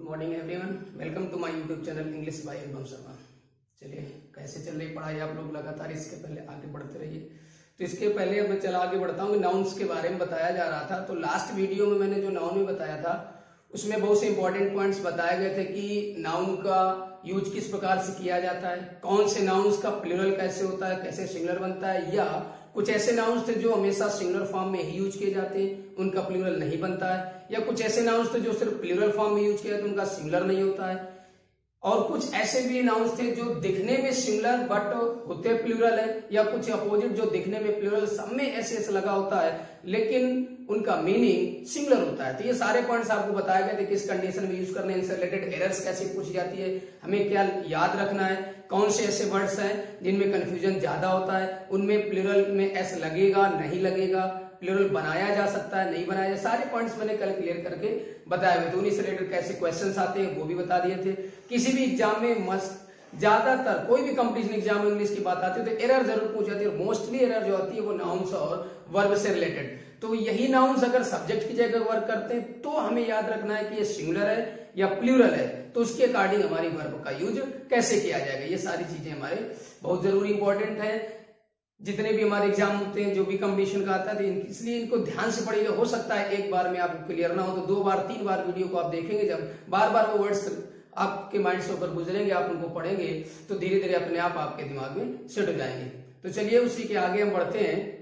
Morning everyone, welcome to my YouTube channel English by Anupam Sharma. चलिए, कैसे चल रही पढ़ाई आप लोग लगातार इसके पहले आगे बढ़ते रहिए। तो इसके पहले अब मैं चला आगे बढ़ता हूँ। नाउन्स के बारे में बताया जा रहा था। तो लास्ट वीडियो में मैंने जो नाउन में बताया था उसमें बहुत से इंपॉर्टेंट पॉइंट्स बताए गए थे कि नाउन का यूज किस प्रकार से किया जाता है, कौन से नाउन्स का प्लूरल कैसे होता है, कैसे सिंगुलर बनता है, या कुछ ऐसे नाउन्स थे जो हमेशा सिंगुलर फॉर्म में ही यूज किए जाते हैं, उनका प्लूरल नहीं बनता है, या कुछ ऐसे नाउन्स थे जो सिर्फ प्लूरल फॉर्म में यूज किए जाते हैं, उनका सिंगुलर नहीं होता है, और कुछ ऐसे भी नाउन्स थे जो दिखने में सिंगुलर बट होते प्लूरल है, या कुछ अपोजिट जो दिखने में प्लूरल सब में ऐसे लगा होता है लेकिन उनका मीनिंग सिंगुलर होता है। तो ये सारे पॉइंट्स आपको बताए गए थे किस कंडीशन में यूज करने, इनसे रिलेटेड एरर्स कैसे पूछी जाती है, हमें क्या याद रखना है, कौन से ऐसे वर्ड्स हैं जिनमें कंफ्यूजन ज्यादा होता है, उनमें प्लूरल में एस लगेगा नहीं लगेगा, प्लूरल बनाया जा सकता है नहीं बनाया, सारे पॉइंट्स मैंने कल क्लियर करके बताए हुए थे। उन्हीं से रिलेटेड कैसे क्वेश्चंस आते हैं वो भी बता दिए थे। किसी भी एग्जाम में मस्त ज्यादातर कोई भी कंपटीशन एग्जाम में इंग्लिश की बात आती है तो एरर जरूर पूछ जाती है। मोस्टली एरर जो आती है वो नाउन्स और वर्ब से रिलेटेड। तो यही नाउन्स अगर सब्जेक्ट की जगह वर्क करते हैं तो हमें याद रखना है कि ये सिंगुलर है या प्लूरल है, तो उसके अकॉर्डिंग हमारी वर्ब का यूज कैसे किया जाएगा, ये सारी चीजें हमारे बहुत जरूरी इंपॉर्टेंट है। जितने भी हमारे एग्जाम होते हैं, जो भी कंपटीशन का आता है, तो इसलिए इनको ध्यान से पढ़िएगा। हो सकता है एक बार में आपको क्लियर ना हो तो 2 बार 3 बार वीडियो को आप देखेंगे, जब बार बार वो वर्ड्स आपके माइंड से होकर गुजरेंगे, आप उनको पढ़ेंगे तो धीरे धीरे अपने आप आपके दिमाग में सेट हो जाएंगे। तो चलिए उसी के आगे हम बढ़ते हैं।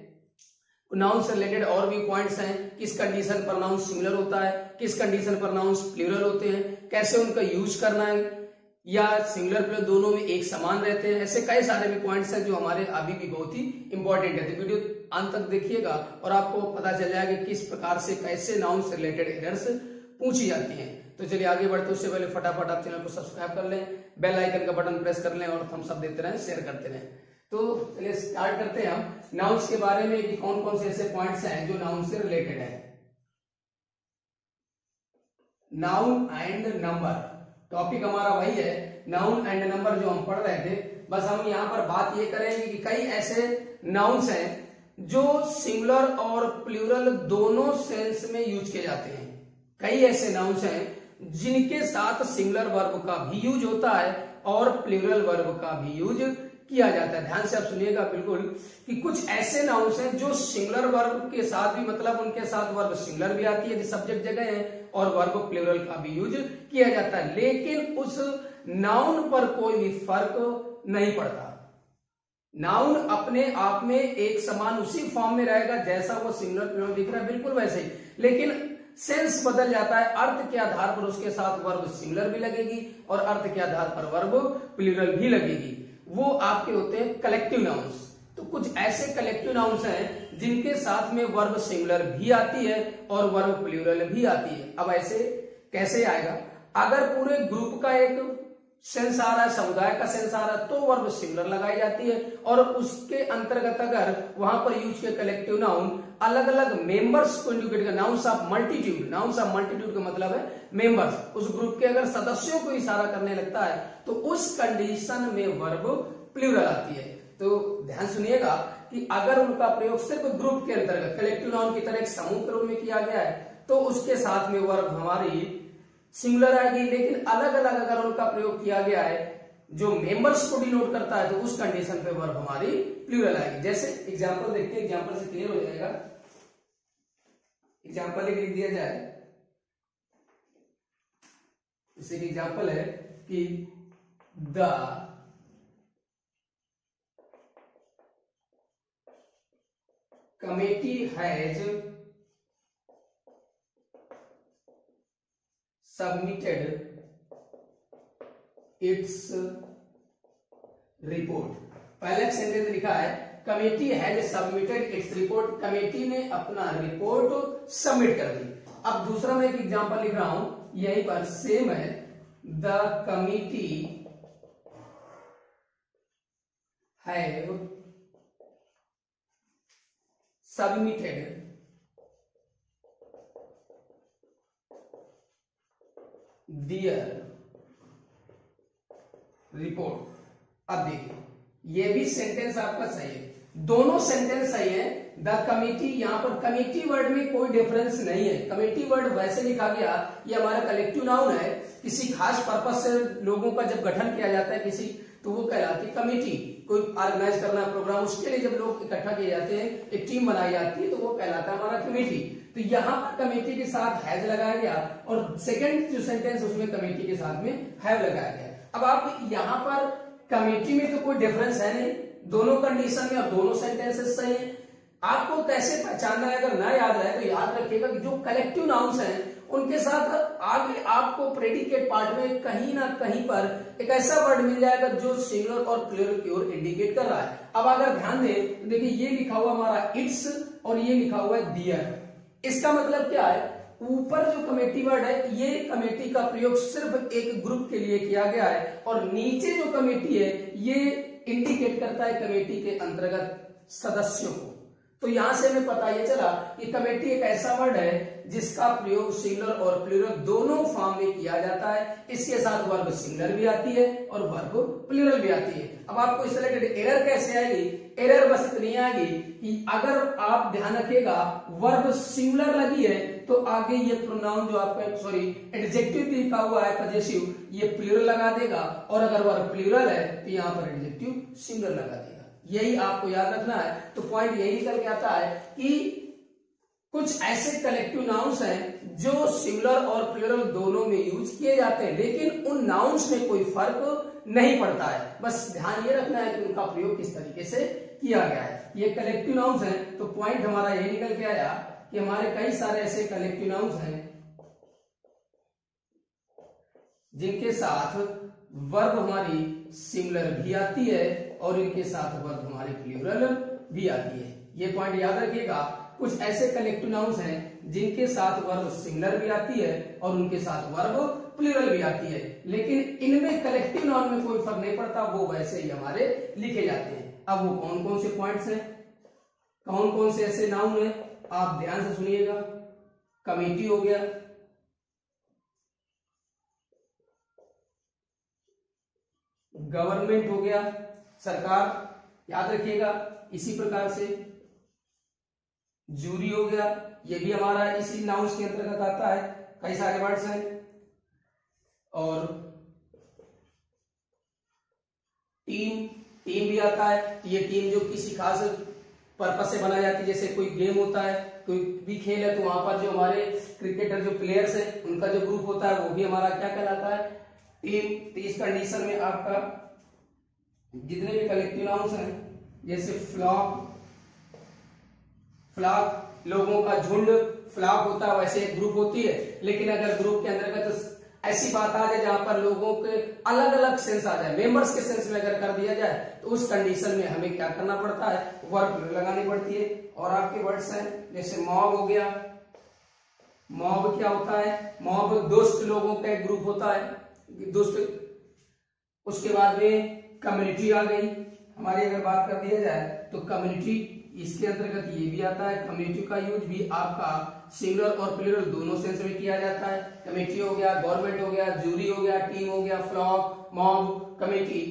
नाउन से रिलेटेड और भी पॉइंट्स हैं, किस कंडीशन पर नाउन सिंगुलर होता है, किस कंडीशन पर नाउन प्लूरल होते हैं, कैसे उनका यूज करना है, या सिंगुलर प्लूरल दोनों में एक समान रहते हैं। ऐसे कई सारे भी पॉइंट्स हैं जो हमारे अभी भी बहुत ही इंपॉर्टेंट है। तो वीडियो अंत तक देखिएगा और आपको पता चल जाएगा कि किस प्रकार से कैसे नाउन से रिलेटेड एरर्स पूछी जाती हैं। तो चलिए आगे बढ़ते उससे पहले फटाफट आप चैनल को सब्सक्राइब कर लें, बेल आइकन का बटन प्रेस कर लें और थम्स अप देते रहें, शेयर करते रहें। तो चलिए स्टार्ट करते हैं हम नाउन्स के बारे में कि कौन कौन से ऐसे पॉइंट्स हैं जो नाउन से रिलेटेड है। नाउन एंड नंबर टॉपिक हमारा वही है, नाउन एंड नंबर जो हम पढ़ रहे थे। बस हम यहां पर बात ये करेंगे कि कई ऐसे नाउन्स हैं जो सिंगुलर और प्लूरल दोनों सेंस में यूज किए जाते हैं। कई ऐसे नाउन्स हैं जिनके साथ सिंगुलर वर्ब का भी यूज होता है और प्लूरल वर्ब का भी यूज किया जाता है। ध्यान से आप सुनिएगा बिल्कुल कि कुछ ऐसे नाउन्स हैं जो सिंगुलर वर्ब के साथ भी, मतलब उनके साथ वर्ब सिंगुलर भी आती है यदि सब्जेक्ट जगह है, और वर्ब प्लूरल का भी यूज किया जाता है, लेकिन उस नाउन पर कोई भी फर्क नहीं पड़ता। नाउन अपने आप में एक समान उसी फॉर्म में रहेगा जैसा वो सिंगुलर प्लूरल दिख रहा है, बिल्कुल वैसे ही, लेकिन सेंस बदल जाता है। अर्थ के आधार पर उसके साथ वर्ब सिंगुलर भी लगेगी और अर्थ के आधार पर वर्ब प्लूरल भी लगेगी। वो आपके होते हैं कलेक्टिव नाउन्स। तो कुछ ऐसे कलेक्टिव नाउन्स हैं जिनके साथ में वर्ब सिंगुलर भी आती है और वर्ब प्लूरल भी आती है। अब ऐसे कैसे आएगा? अगर पूरे ग्रुप का एक सेंस आ रहा है, समुदाय का सेंस आ रहा है, तो वर्ब सिंगुलर लगाई जाती है, और उसके अंतर्गत अगर वहां पर यूज किए कलेक्टिव नाउन अलग अलग मेंबर्स को इंडिकेट कर, nouns of multitude, nouns of multitude का मतलब है मेंबर्स, उस ग्रुप के अगर सदस्यों को इशारा करने लगता है तो उस कंडीशन में वर्ब प्लूरल आती है। तो ध्यान सुनिएगा कि अगर उनका प्रयोग सिर्फ ग्रुप के अंतर्गत कलेक्टिव नाउन की तरह एक समूह के रूप में किया गया है तो उसके साथ में वर्ब हमारी सिंगुलर आएगी, लेकिन अलग अलग अगर उनका प्रयोग किया गया है जो मेंबर्स को डिनोट करता है तो उस कंडीशन पे वर्ब हमारी प्लूरल आएगी। जैसे एग्जांपल देखते हैं, एग्जांपल से क्लियर हो जाएगा। एग्जांपल एक लिख दिया जाए, जैसे कि एग्जांपल है कि the committee has submitted its report. पहले सेंटेंस लिखा है committee has submitted its report, committee ने अपना रिपोर्ट सबमिट कर दी। अब दूसरा मैं एक एग्जांपल लिख रहा हूं, यहीं पर सेम है, the committee have submitted their report. अब देखिए ये भी सेंटेंस आपका सही है, दोनों सेंटेंस सही है। द कमिटी, यहाँ पर कमिटी वर्ड में कोई डिफरेंस नहीं है। कमिटी वर्ड वैसे लिखा गया, ये हमारा कलेक्टिव नाउन है। किसी खास पर्पज से लोगों का जब गठन किया जाता है किसी, तो वो कहलाती है कमिटी। कोई ऑर्गेनाइज करना प्रोग्राम, उसके लिए जब लोग इकट्ठा किए जाते हैं, एक टीम बनाई जाती है, तो वो कहलाता है हमारा कमेटी। तो यहाँ पर कमेटी के साथ हैज लगाया गया और सेकंड जो सेंटेंस उसमें कमेटी के साथ में हैव लगाया गया। अब आप यहाँ पर कमेटी में तो कोई डिफरेंस है नहीं, दोनों कंडीशन में और दोनों सेंटेंसेस सही है। आपको कैसे पहचानना है, अगर ना याद रहे तो याद रखिएगा कि जो कलेक्टिव नाउन्स हैं उनके साथ आगे आपको प्रेडिकेट पार्ट में कहीं ना कहीं पर एक ऐसा वर्ड मिल जाएगा जो सिंगुलर और प्लूरल की ओर इंडिकेट कर रहा है। अब अगर ध्यान दें तो देखिए ये लिखा हुआ हमारा इट्स और ये लिखा हुआ है दियर। इसका मतलब क्या है, ऊपर जो कमेटी वर्ड है ये कमेटी का प्रयोग सिर्फ एक ग्रुप के लिए किया गया है और नीचे जो कमेटी है ये इंडिकेट करता है कमेटी के अंतर्गत सदस्यों को। तो यहां से हमें पता ये चला कि कमेटी एक ऐसा वर्ड है जिसका प्रयोग सिंगुलर और प्लूरल दोनों फॉर्म में किया जाता है। इसके साथ वर्ब सिंगुलर भी आती है और वर्ब प्लूरल भी आती है। अब आपको इस रिलेटेड एरर कैसे आएगी, एरर बस इतनी आएगी कि अगर आप ध्यान रखिएगा वर्ब सिंगुलर लगी है तो आगे ये प्रोनाउन जो आपका एडजेक्टिव लिखा हुआ है पजेसिव, ये प्लूरल लगा देगा, और अगर वर्ब प्लूरल है तो यहाँ पर एडजेक्टिव सिंगुलर लगा देगा। यही आपको याद रखना है। तो पॉइंट यही निकल के आता है कि कुछ ऐसे कलेक्टिव नाउन्स हैं जो सिंगुलर और प्लूरल दोनों में यूज किए जाते हैं, लेकिन उन नाउन्स में कोई फर्क नहीं पड़ता है। बस ध्यान ये रखना है कि उनका प्रयोग किस तरीके से किया गया है। ये कलेक्टिव नाउन्स हैं, तो पॉइंट हमारा यही निकल के आया कि हमारे कई सारे ऐसे कलेक्टिव नाउन्स हैं जिनके साथ वर्ब हमारी सिंगुलर भी आती है और इनके साथ वर्ब हमारी प्लूरल भी आती है। ये पॉइंट याद रखिएगा। कुछ ऐसे कलेक्टिव नाउन्स हैं जिनके साथ वर्ब सिंगुलर भी आती है और उनके साथ वर्ब प्लूरल भी आती है, लेकिन इनमें कलेक्टिव नाउन में कोई फर्क नहीं पड़ता, वो वैसे ही हमारे लिखे जाते हैं। अब वो कौन कौन से पॉइंट्स हैं, कौन कौन से ऐसे नाउन हैं, आप ध्यान से सुनिएगा। कमेटी हो गया, गवर्नमेंट हो गया, सरकार, याद रखिएगा। इसी प्रकार से जूरी हो गया, ये भी हमारा इसी नाउन्स के अंतर्गत आता है। कई सारे वर्ड्स हैं। और टीम, टीम भी आता है। ये टीम जो किसी खास पर्पस से बनाई जाती है, जैसे कोई गेम होता है, कोई भी खेल है, तो वहां पर जो हमारे क्रिकेटर जो प्लेयर्स हैं उनका जो ग्रुप होता है वो भी हमारा क्या कहलाता है, टीम। तो इस कंडीशन में आपका जितने भी कलेक्टिव नाउन्स हैं, जैसे फ्लॉक, फ्लॉक लोगों का झुंड, फ्लॉक होता है, वैसे एक ग्रुप होती है। लेकिन अगर ग्रुप के अंतर्गत ऐसी बात आ जाए जहां पर लोगों के अलग अलग सेंस आ जाए, मेंबर्स के सेंस में अगर कर दिया जाए, तो उस कंडीशन में हमें क्या करना पड़ता है, वर्ब लगानी पड़ती है। और आपके वर्ड्स हैं जैसे मॉब हो गया। मॉब क्या होता है, मॉब दोस्त लोगों का एक ग्रुप होता है, दोस्त। उसके बाद में कम्युनिटी आ गई हमारी, अगर बात कर दिया जाए तो कम्युनिटी, इसके अंतर्गत ये भी आता है। कम्युनिटी का यूज भी आपका सिंगुलर और प्लूरल दोनों सेंस में किया जाता है। कमेटी हो गया, गवर्नमेंट हो गया, जूरी हो गया, टीम हो गया, फ्लॉक, मॉब, कमेटी,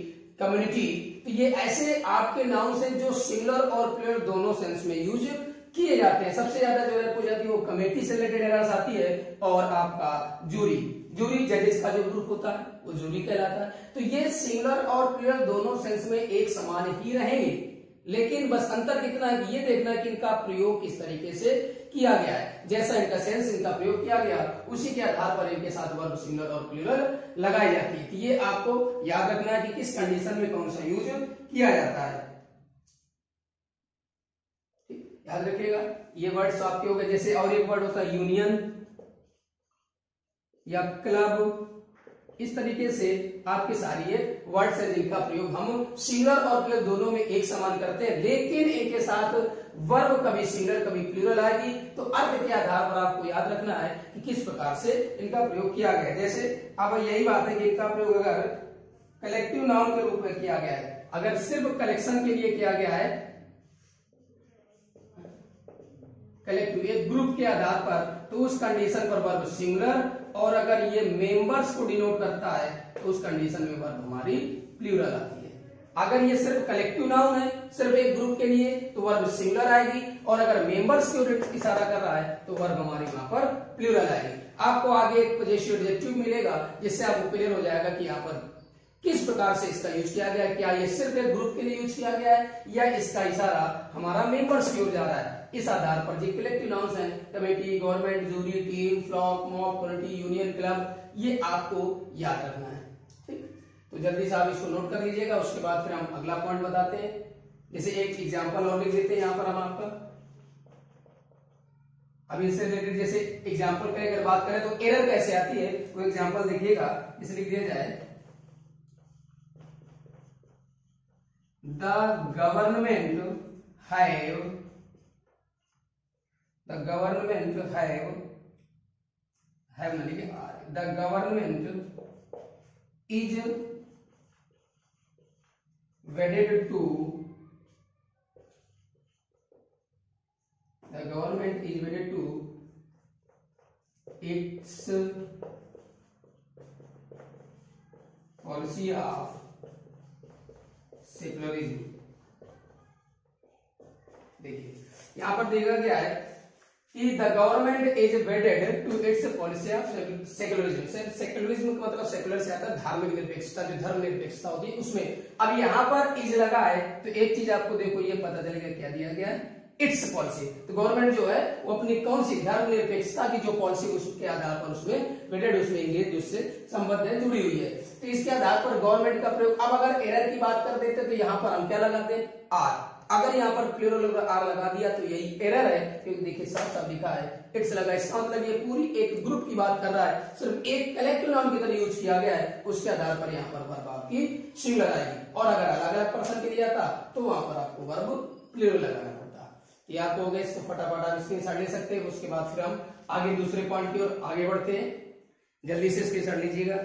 कम्युनिटी। तो ये ऐसे आपके नाउन्स हैं जो सिंगुलर और प्लूरल दोनों सेंस में यूज किए जाते हैं। सबसे ज्यादा जो एरर हो जाती है वो कमेटी से रिलेटेड एरर्स आती है, और आपका जूरी, जूरी जजेस का जो ग्रुप होता है वो जूरी कहलाता है। तो ये सिंगुलर और प्लूरल दोनों सेंस में एक समान ही रहेंगे, लेकिन बस अंतर कितना है कि ये देखना है कि इनका प्रयोग किस तरीके से किया गया है। जैसा इनका सेंस, इनका प्रयोग किया गया, उसी के आधार पर इनके साथ वर्ब सिंगुलर और प्लूरल लगाई जाती है। तो ये आपको याद रखना है कि किस कंडीशन में कौन सा यूज किया जाता है। याद रखिएगा। ये वर्ड्स आपके हो गए। जैसे और एक वर्ड होता है यूनियन या क्लब। इस तरीके से आपके सारी ये वर्ड्स हैं जिनका प्रयोग हम सिंगुलर और प्लूरल दोनों में एक समान करते हैं, लेकिन इनके साथ वर्ब कभी सिंगुलर कभी प्लूरल आएगी। तो अर्थ के आधार पर आपको याद रखना है कि किस प्रकार से इनका प्रयोग किया गया है। जैसे अब यही बात है कि इनका प्रयोग अगर कलेक्टिव नाउन के रूप में किया गया है, अगर सिर्फ कलेक्शन के लिए किया गया है, कलेक्टिव एक ग्रुप के आधार पर, तो उस कंडीशन पर वर्ब सिंगुलर, और अगर ये मेंबर्स को डिनोट करता है तो उस कंडीशन में वर्ब हमारी प्लूरल आती है। अगर ये सिर्फ कलेक्टिव नाउन है, सिर्फ एक ग्रुप के लिए, तो वर्ब सिंगुलर आएगी, और अगर मेंबर्स की ओर इशारा कर रहा है तो वर्ब हमारी वहां पर प्लूरल आएगी। आपको आगे एक पजेसिव एडजेक्टिव मिलेगा जिससे आपको क्लियर हो जाएगा कि यहाँ पर किस प्रकार से इसका यूज किया गया है। क्या ये सिर्फ एक ग्रुप के लिए यूज किया गया है या इसका इशारा हमारा मेंबर्स की ओर जा रहा है। इस आधार पर जो कलेक्टिव नाउन्स हैं, committee, government, jury, team, flock, mob, community, union, club, ये आपको याद रखना है। ठीक, तो जल्दी से आप इसको नोट कर लीजिएगा। उसके बाद फिर हम अगला पॉइंट बताते हैं। जैसे एक एग्जाम्पल और लिख देते हैं यहाँ पर हम आपका। अब इससे रिलेटेड जैसे एग्जाम्पल की अगर बात करें तो एरर कैसे आती है वो एग्जाम्पल देखिएगा। इसे लिख दिया जाए, The government is wedded to its policy of secularism. देखिए यहां पर देखा गया है कि the government is wedded to its policy of secularism. Secularism का मतलब सेक्युलर से आता है धार्मिक निरपेक्षता, जो धर्म निरपेक्षता होती है उसमें। अब यहां पर इज लगा है तो एक चीज आपको देखो ये पता चलेगा क्या दिया गया है, इट्स पॉलिसी। तो गवर्नमेंट जो है वो अपनी कौन सी धर्म निरपेक्षता की जो पॉलिसी उसके आधार पर उसमें वेडेड, उसमें इंग्लिश जिससे संबद्ध है, जुड़ी हुई है। तो इसके आधार पर गवर्नमेंट का प्रयोग। अब अगर एरर की बात कर देते तो यहाँ पर हम क्या लगाते हैं, आर। अगर यहाँ पर प्लूरल आर लगा दिया तो यही एरर है, क्योंकि देखिए साफ साफ लिखा है इट्स लगा। इसका मतलब ये पूरी एक ग्रुप की बात कर रहा है, सिर्फ एक कलेक्टिव नाउन की तरह यूज किया गया है। उसके आधार पर यहाँ पर वर्ब आपकी सिंगुलर आएगी, और अगर अलग अलग पर्सन के लिए आता तो वहां पर आपको वर्ब प्लूरल लगाना पड़ता। ये आपको हो गया, इसको फटाफट आप स्क्रीनशॉट ले सकते हैं। उसके बाद फिर हम आगे दूसरे पॉइंट की ओर आगे बढ़ते हैं। जल्दी से स्क्रीनशॉट लीजिएगा।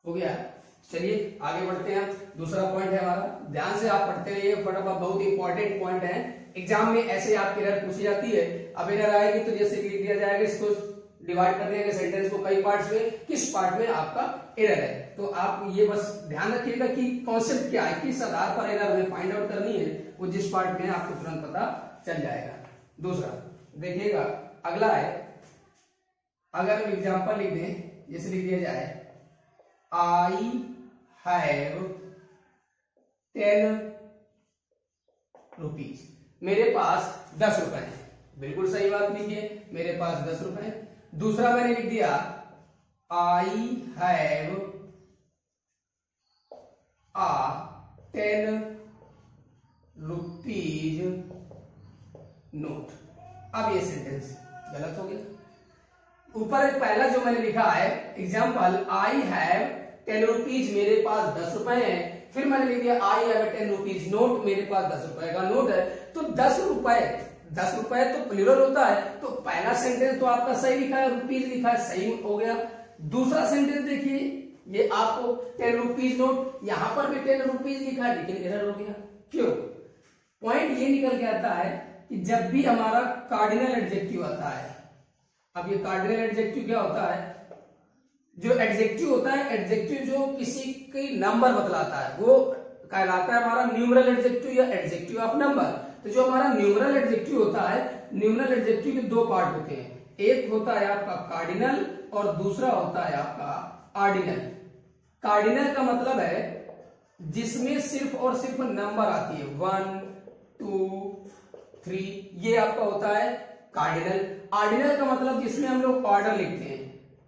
हो गया, चलिए आगे बढ़ते हैं। दूसरा पॉइंट है हमारा, ध्यान से आप पढ़ते रहिए फटाफट, बहुत इंपॉर्टेंट पॉइंट है। एग्जाम में ऐसे आपकी एरर पूछी जाती है। अब एरर आएगी तो जैसे लिख दिया जाएगा, इसको डिवाइड कर दिया गया सेंटेंस को कई पार्ट्स में, किस पार्ट में आपका एरर है। तो आप ये बस ध्यान रखिएगा कि कॉन्सेप्ट क्या है, किस आधार पर एरर हमें फाइंड आउट करनी है, वो जिस पार्ट में है आपको तुरंत पता चल जाएगा। दूसरा देखिएगा, अगला है, अगर हम एग्जाम्पल लिख दें, जैसे लिख दिया जाए I have 10 rupees, मेरे पास 10 रुपए है। बिल्कुल सही बात लिखिए, मेरे पास 10 रुपए है। दूसरा मैंने लिख दिया I have a 10 rupees note। अब ये सेंटेंस गलत हो गया। ऊपर एक पहला जो मैंने लिखा है एग्जाम्पल, आई हैव 10 रुपीज, मेरे पास 10 रुपए हैं। फिर मैंने लिख दिया आई हैव 10 रुपीज नोट, मेरे पास 10 रुपए का नोट है। तो 10 रुपए तो प्लूरल होता है, तो पहला सेंटेंस तो आपका सही लिखा है, रुपीज लिखा है, सही हो गया। दूसरा सेंटेंस देखिए, ये आपको 10 रुपीज नोट, यहां पर भी 10 रुपीज लिखा है, लेकिन एरर हो गया। क्यों? पॉइंट ये निकल के आता है कि जब भी हमारा कार्डिनल एडजेक्टिव आता है, अब ये कार्डिनल एडजेक्टिव क्या होता है, जो एडजेक्टिव होता है, एडजेक्टिव जो किसी की नंबर बतलाता है वो कहलाता है हमारा न्यूमरल एडजेक्टिव या एडजेक्टिव ऑफ नंबर। तो जो हमारा न्यूमरल एडजेक्टिव होता है, न्यूमरल एडजेक्टिव के दो पार्ट होते हैं, एक होता है आपका कार्डिनल और दूसरा होता है आपका ऑर्डिनल। कार्डिनल का मतलब है जिसमें सिर्फ और सिर्फ नंबर आती है, 1 2 3, ये आपका होता है कार्डिनल। ऑर्डिनल का मतलब जिसमें हम लोग ऑर्डर लिखते हैं,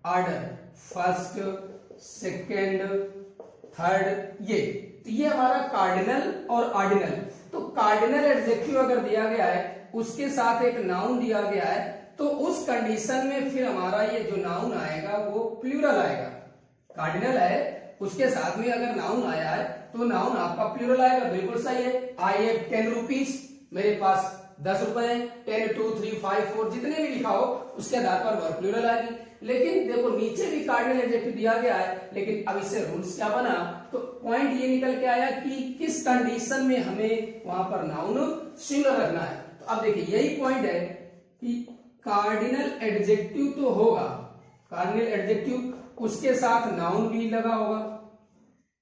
ऑर्डर, फर्स्ट, सेकेंड, थर्ड, ये हमारा कार्डिनल और ऑर्डिनल। तो कार्डिनल एडजेक्टिव अगर दिया गया है, उसके साथ एक नाउन दिया गया है, तो उस कंडीशन में फिर हमारा ये जो नाउन आएगा वो प्लूरल आएगा। कार्डिनल है, उसके साथ में अगर नाउन आया है तो नाउन आपका प्लूरल आएगा। बिल्कुल सही है। आई हैव 10 रुपीज, मेरे पास 10 रुपए हैं। 10 2 3 5 4 जितने भी लिखा हो उसके आधार पर वर्ब प्लूरल आएगी। लेकिन देखो नीचे भी कार्डिनल एडजेक्टिव दिया गया है, लेकिन अब इससे रूल्स क्या बना, तो पॉइंट ये निकल के आया कि किस कंडीशन में हमें वहां पर नाउन सिंगुलर रखना है। तो अब देखिए यही पॉइंट है कि कार्डिनल एडजेक्टिव तो होगा, कार्डिनल एडजेक्टिव उसके साथ नाउन भी लगा होगा,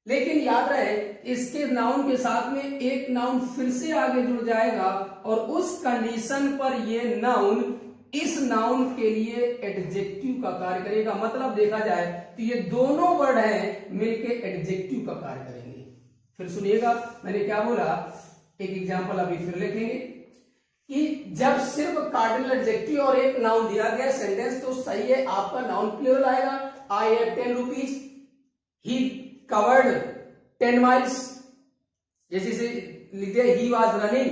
लेकिन याद रहे इसके नाउन के साथ में एक नाउन फिर से आगे जुड़ जाएगा और उस कंडीशन पर ये नाउन इस नाउन के लिए एडजेक्टिव का कार्य करेगा। मतलब देखा जाए तो ये दोनों वर्ड हैं मिलके एडजेक्टिव का कार्य करेंगे। फिर सुनिएगा मैंने क्या बोला, एक एग्जांपल अभी फिर लिखेंगे कि जब सिर्फ कार्डिनल एडजेक्टिव और एक नाउन दिया गया सेंटेंस तो सही है, आपका नाउन प्लूरल आएगा। I have 10 rupees, he covered 10 miles, जैसे से लिख दिया he was running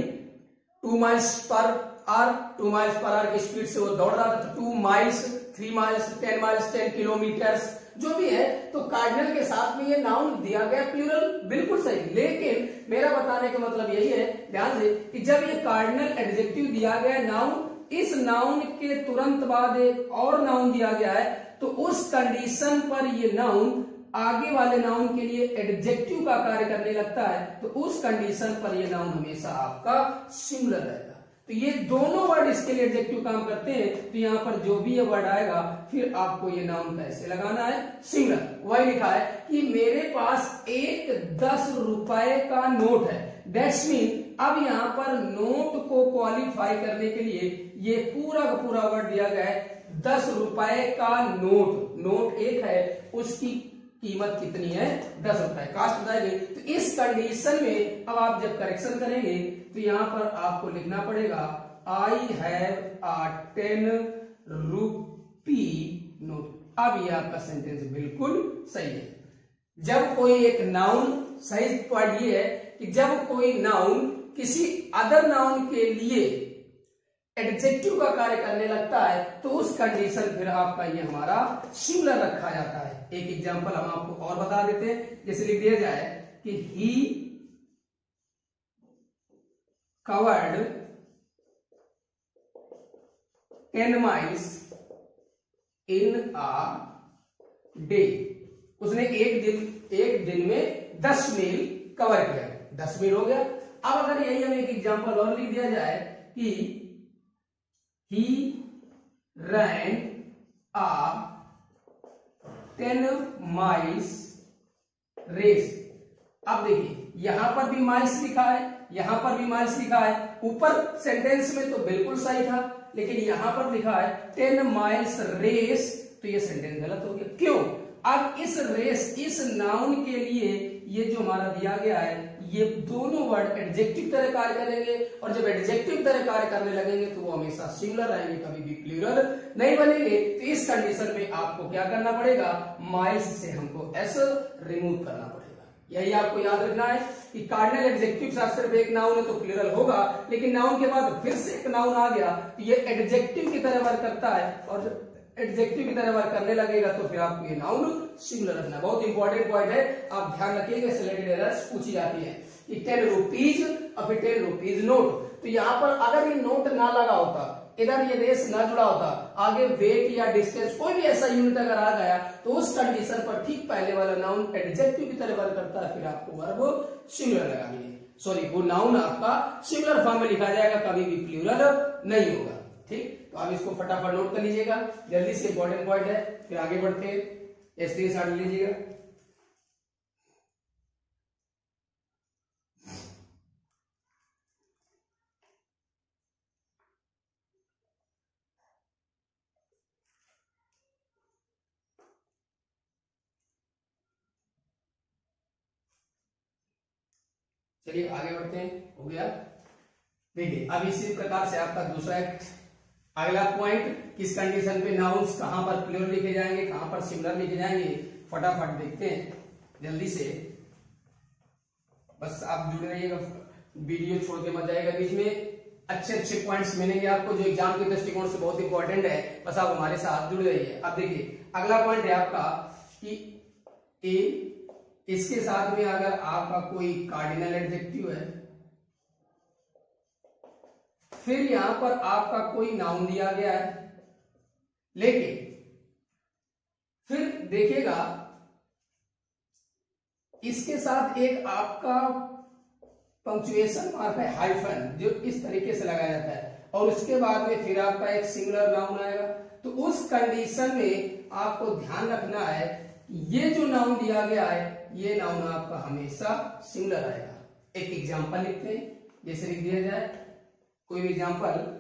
2 miles per hour, 2 miles per hour की स्पीड से वो दौड़ रहा था। तो 2 माइल्स, 3 माइल्स, 10 माइल्स, 10 किलोमीटर्स जो भी है, तो कार्डिनल के साथ में ये नाउन दिया गया प्लूरल, बिल्कुल सही। लेकिन मेरा बताने का मतलब यही है, ध्यान से, कि जब ये कार्डिनल एडजेक्टिव दिया गया नाउन, इस नाउन के तुरंत बाद एक और नाउन दिया गया है, तो उस कंडीशन पर ये नाउन आगे वाले नाउन के लिए एडजेक्टिव का कार्य करने लगता है, तो उस कंडीशन पर ये नाउन हमेशा आपका सिंगुलर रहेगा। तो ये दोनों वर्ड इसके लिए एडजेक्टिव काम करते हैं। तो यहाँ पर जो भी ये वर्ड आएगा फिर आपको ये नाउन कैसे लगाना है, सिंगुलर। वही लिखा है कि मेरे पास एक 10 रुपए का नोट है, दैट्स मीन अब यहाँ पर नोट को क्वालिफाई करने के लिए ये पूरा का पूरा वर्ड दिया गया है 10 रुपए का नोट। नोट एक है, उसकी कीमत कितनी है, 10 रुपए, कास्ट बताएंगे। तो इस कंडीशन में अब आप जब करेक्शन करेंगे तो यहां पर आपको लिखना पड़ेगा I have a 10 rupee note. अब ये आपका सेंटेंस बिल्कुल सही है। जब कोई एक नाउन, सही पॉइंट ये है कि जब कोई नाउन किसी अदर नाउन के लिए एडजेक्टिव का कार्य करने लगता है तो उस कंडीशन फिर आपका ये हमारा सिंगुलर रखा जाता है। एक एग्जांपल हम आपको और बता देते हैं, जैसे लिख दिया जाए कि he covered 10 miles in a day. उसने एक दिन में 10 मील कवर किया, 10 मील हो गया। अब अगर यही हमें एक एग्जांपल और लिख दिया जाए कि he ran a 10 miles race। अब देखिए यहां पर भी माइल्स लिखा है, यहां पर भी माइल्स लिखा है। ऊपर सेंटेंस में तो बिल्कुल सही था, लेकिन यहां पर लिखा है 10 माइल्स रेस, तो ये सेंटेंस गलत हो गया। क्यों? अब इस रेस, इस नाउन के लिए ये जो हमारा दिया गया है, ये दोनों वर्ड एडजेक्टिव तरह कार्य करेंगे, और जब एडजेक्टिव तरह कार्य करने लगेंगे तो वो हमेशा सिंगुलर रहेंगे, कभी भी प्लूरल नहीं बनेंगे। तो इस कंडीशन में आपको क्या करना पड़ेगा, माइल्स से हमको एस रिमूव करना पड़ेगा। यही आपको याद रखना है कि कार्डिनल एडजेक्टिव साथ सिर्फ एक नाउन है तो प्लूरल होगा, लेकिन नाउन के बाद फिर से एक नाउन आ गया तो ये एडजेक्टिव की तरह वर्क करता है, और एडजेक्टिव की तरह वर्क करने लगेगा तो फिर आपको ये नाउन सिंगुलर रखना। बहुत इंपॉर्टेंट पॉइंट है, आप ध्यान रखिएगा, रिलेटेड एरर्स पूछी जाती है कि 10 रुपीज और फिर 10 रुपीज नोट। तो यहाँ पर अगर ये नोट ना लगा होता, इधर ये रेस ना जुड़ा होता, आगे वेट या डिस्टेंस कोई भी ऐसा यूनिट अगर आ गया तो उस कंडीशन पर ठीक पहले वाला नाउन एडजेक्टिव की तरह वर्क करता है, फिर आपको वर्ब सिंगुलर लगानी है। सॉरी, वो नाउन आपका सिंगुलर फॉर्म में लिखा जाएगा, कभी भी प्लूरल नहीं होगा। ठीक, तो आप इसको फटाफट नोट कर लीजिएगा, जल्दी से, इंपॉर्टेंट पॉइंट है। फिर आगे बढ़ते हैं, स्क्रीनशॉट लीजिएगा। चलिए आगे बढ़ते हैं, हो गया। देखिए अब इसी प्रकार से आपका दूसरा अगला पॉइंट, किस कंडीशन पे नाउन्स कहां पर प्लूरल लिखे जाएंगे, कहां पर सिंगुलर लिखे जाएंगे, फटाफट देखते हैं जल्दी से। बस आप जुड़े रहिएगा, वीडियो छोड़ के मत जाएगा, बीच में अच्छे पॉइंट्स मिलेंगे आपको जो एग्जाम के दृष्टिकोण से बहुत इंपॉर्टेंट है। बस आप हमारे साथ जुड़े रहिए। अब देखिए अगला पॉइंट है आपका कि ए, इसके साथ में अगर आपका कोई कार्डिनल एडजेक्टिव है, फिर यहां पर आपका कोई नाउन दिया गया है, लेकिन फिर देखिएगा इसके साथ एक आपका पंक्चुएशन मार्क है हाइफन, जो इस तरीके से लगाया जाता है, और उसके बाद में फिर आपका एक सिंगुलर नाउन आएगा। तो उस कंडीशन में आपको ध्यान रखना है कि ये जो नाउन दिया गया है ये नाउन आपका हमेशा सिंगुलर आएगा। एक एग्जांपल लिखते हैं, जैसे लिख दिया जाए कोई भी एग्जांपल,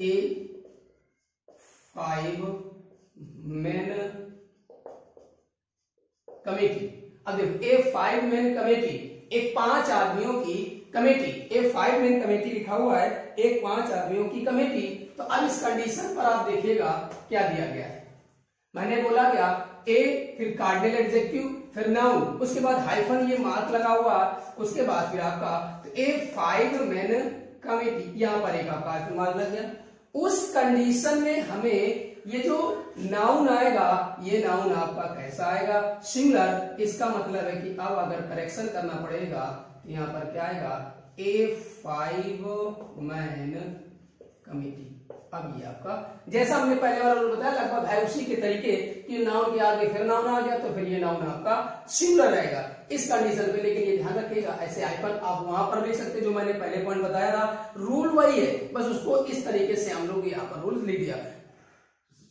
ए 5 मैन कमेटी। अब देखो ए 5 मैन कमेटी, एक 5 आदमियों की कमेटी, ए 5 मैन कमेटी लिखा हुआ है, एक 5 आदमियों की कमेटी। तो अब इस कंडीशन पर आप देखिएगा क्या दिया गया है। मैंने बोला गया ए, फिर कार्डिनल एडजेक्टिव, फिर नाउन, उसके बाद हाइफन ये मार्क लगा हुआ, उसके बाद फिर आपका तो ए 5 मैन कमेटी, यहां पर एक आपका हाइफन मार्क लग गया। उस कंडीशन में हमें ये जो नाउन आएगा ये नाउन आपका कैसा आएगा, सिंगुलर। इसका मतलब है कि अब अगर करेक्शन करना पड़ेगा तो यहां पर क्या आएगा, ए 5 मैन कमेटी। अब ये आपका जैसा हमने पहले वाला रूल बताया लगभग है उसी के तरीके कि नाउन के आगे फिर नाउन आ गया तो फिर ये नाउन आपका सिंगुलर रहेगा इस कंडीशन पे। लेकिन ये ध्यान रखिएगा ऐसे हाइफन आप वहां पर ले सकते, जो मैंने पहले पॉइंट बताया था, रूल वही है, बस उसको इस तरीके से हम लोग यहाँ पर रूल लिख दिया।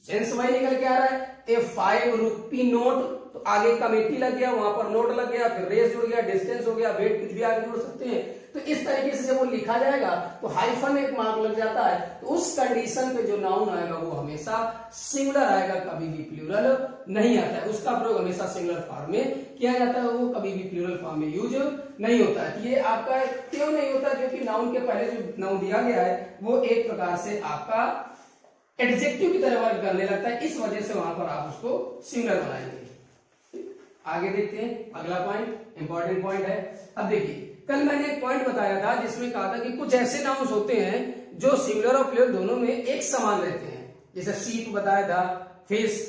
सेंस वही निकल के आ रहा है, ए 5 रुपी नोट, तो आगे कमेटी लग गया, वहां पर नोट लग गया, फिर रेस जुड़ गया, डिस्टेंस हो गया, वेट कुछ भी आगे जोड़ सकते हैं। तो इस तरीके से जब वो लिखा जाएगा तो हाइफन एक मार्क लग जाता है। तो उस कंडीशन पे जो नाउन आएगा वो हमेशा सिंगुलर आएगा, कभी भी प्लूरल नहीं आता है। उसका प्रयोग हमेशा सिंगुलर फॉर्म में किया जाता है, वो कभी भी प्लूरल फॉर्म में यूज नहीं होता है। ये आपका क्यों नहीं होता, क्योंकि नाउन के पहले जो नाउन दिया गया है वो एक प्रकार से आपका एडजेक्टिव की तरह वर्क करने लगता है, इस वजह से वहां पर आप उसको सिंगुलर बनाएंगे। आगे देखते हैं, अगला पॉइंट इंपॉर्टेंट पॉइंट है। अब देखिए कल मैंने एक पॉइंट बताया था जिसमें कहा था कि कुछ ऐसे नाउन्स होते हैं जो सिंगुलर और प्लूरल दोनों में एक समान रहते हैं, जैसे शीप बताया था, फिश,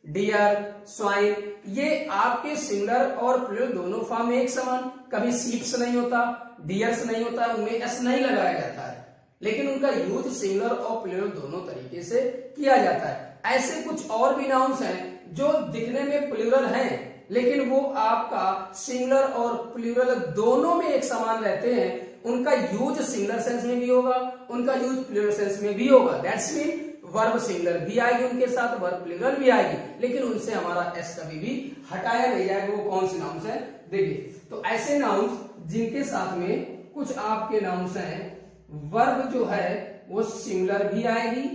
डियर, स्वाइन, ये आपके सिंगुलर और प्लूरल दोनों फॉर्म में एक समान। कभी शीप्स नहीं होता, डियर्स नहीं होता, उनमें एस नहीं लगाया जाता है, लेकिन उनका यूज सिंगुलर और प्लूरल दोनों तरीके से किया जाता है। ऐसे कुछ और भी नाउन्स हैं जो दिखने में प्लूरल हैं लेकिन वो आपका सिंगुलर और प्लूरल दोनों में एक समान रहते हैं। उनका यूज सिंगुलर सेंस में भी होगा, उनका यूज प्लूरल सेंस में भी होगा। दैट्स मीन वर्ब सिंगुलर भी आएगी उनके साथ, वर्ब प्लूरल भी आएगी, लेकिन उनसे हमारा एस कभी भी हटाया नहीं जाएगा। वो कौन से नाउन्स हैं देखिए, तो ऐसे नाउन्स जिनके साथ में कुछ आपके नाउन्स हैं, वर्ब जो है वो सिंगुलर भी आएगी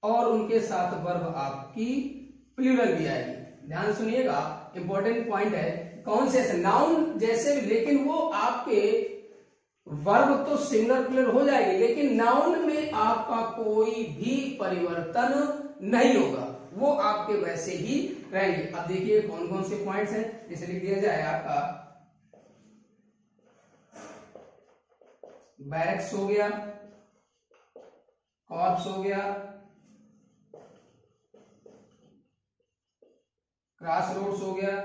और उनके साथ वर्ब आपकी प्लूरल भी आएगी। ध्यान सुनिएगा, इंपॉर्टेंट पॉइंट है। कौन से ऐसे नाउन जैसे, लेकिन वो आपके वर्ब तो सिंगुलर प्लूरल हो जाएगी, लेकिन नाउन में आपका कोई भी परिवर्तन नहीं होगा, वो आपके वैसे ही रहेंगे। अब देखिए कौन कौन से पॉइंट्स हैं, जैसे लिख दिया जाए आपका बैरक्स हो गया, कॉर्प्स हो गया, क्रॉस रोड्स हो गया,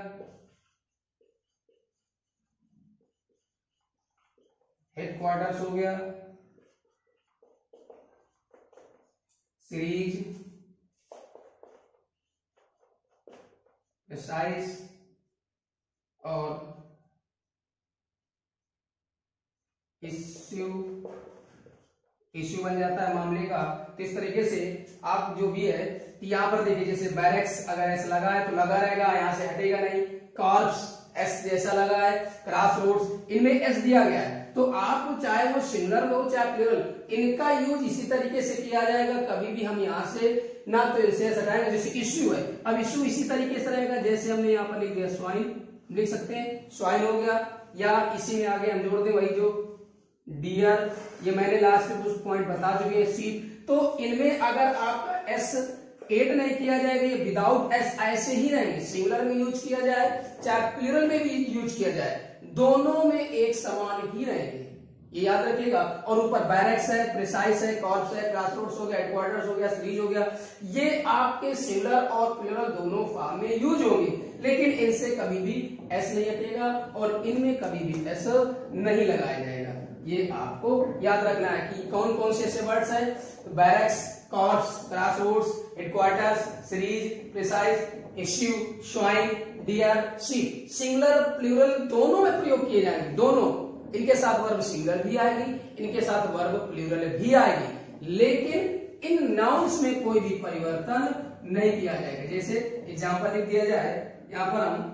हेडक्वार्टर्स हो गया, सीरीज, प्रिसाइज और इश्यू बन जाता है मामले का। तो इस तरीके से आप जो भी है यहाँ पर देखिए, जैसे बैरक्स अगर ऐसा लगा है तो लगा रहेगा, यहां से हटेगा नहीं। कॉर्प्स एस जैसा लगा है, क्रॉस रोड्स इनमें एस दिया गया है, तो आप चाहे वो सिंगुलर हो चाहे प्लूरल, इनका यूज इसी तरीके से किया जाएगा। कभी भी हम यहाँ से ना तो इसे हटाएंगे, जैसे इश्यू है, अब इश्यू इसी तरीके से रहेगा जैसे हमने यहाँ पर लिख दिया स्वाइन, लिख सकते हैं स्वाइन हो गया, या इसी में आगे हम जोड़ दें वही जो डियर, ये मैंने लास्ट में कुछ पॉइंट बता चुके हैं, शीप। तो इनमें अगर आपका एस एड नहीं किया जाएगा, ये विदाउट एस ऐसे ही रहेंगे, सिंगुलर में यूज किया जाए चाहे प्लूरल में भी यूज किया जाए, दोनों में एक समान ही रहेंगे, ये याद रखिएगा। और ऊपर बैरक्स है, प्रिसाइज है, कॉर्प्स है, क्रॉसरोड्स हो गया, हेडक्वार्टर्स हो गया, सीरीज हो गया, ये आपके सिंगुलर और प्लूरल दोनों फॉर्म में यूज होंगे, लेकिन इनसे कभी भी एस नहीं हटेगा और इनमें कभी भी एस नहीं लगाया जाएगा। ये आपको याद रखना है कि कौन कौन से ऐसे वर्ड्स हैं, barracks, corps, grassroots, headquarters, series, precise, issue, swine, deer, sheep. Singular plural दोनों में प्रयोग किए जाएंगे, दोनों। इनके साथ वर्ब सिंगुलर भी आएगी, इनके साथ वर्ब प्लूरल भी आएगी, लेकिन इन नाउन्स में कोई भी परिवर्तन नहीं किया जाएगा। जैसे एग्जांपल लिख दिया जाए, यहां पर हम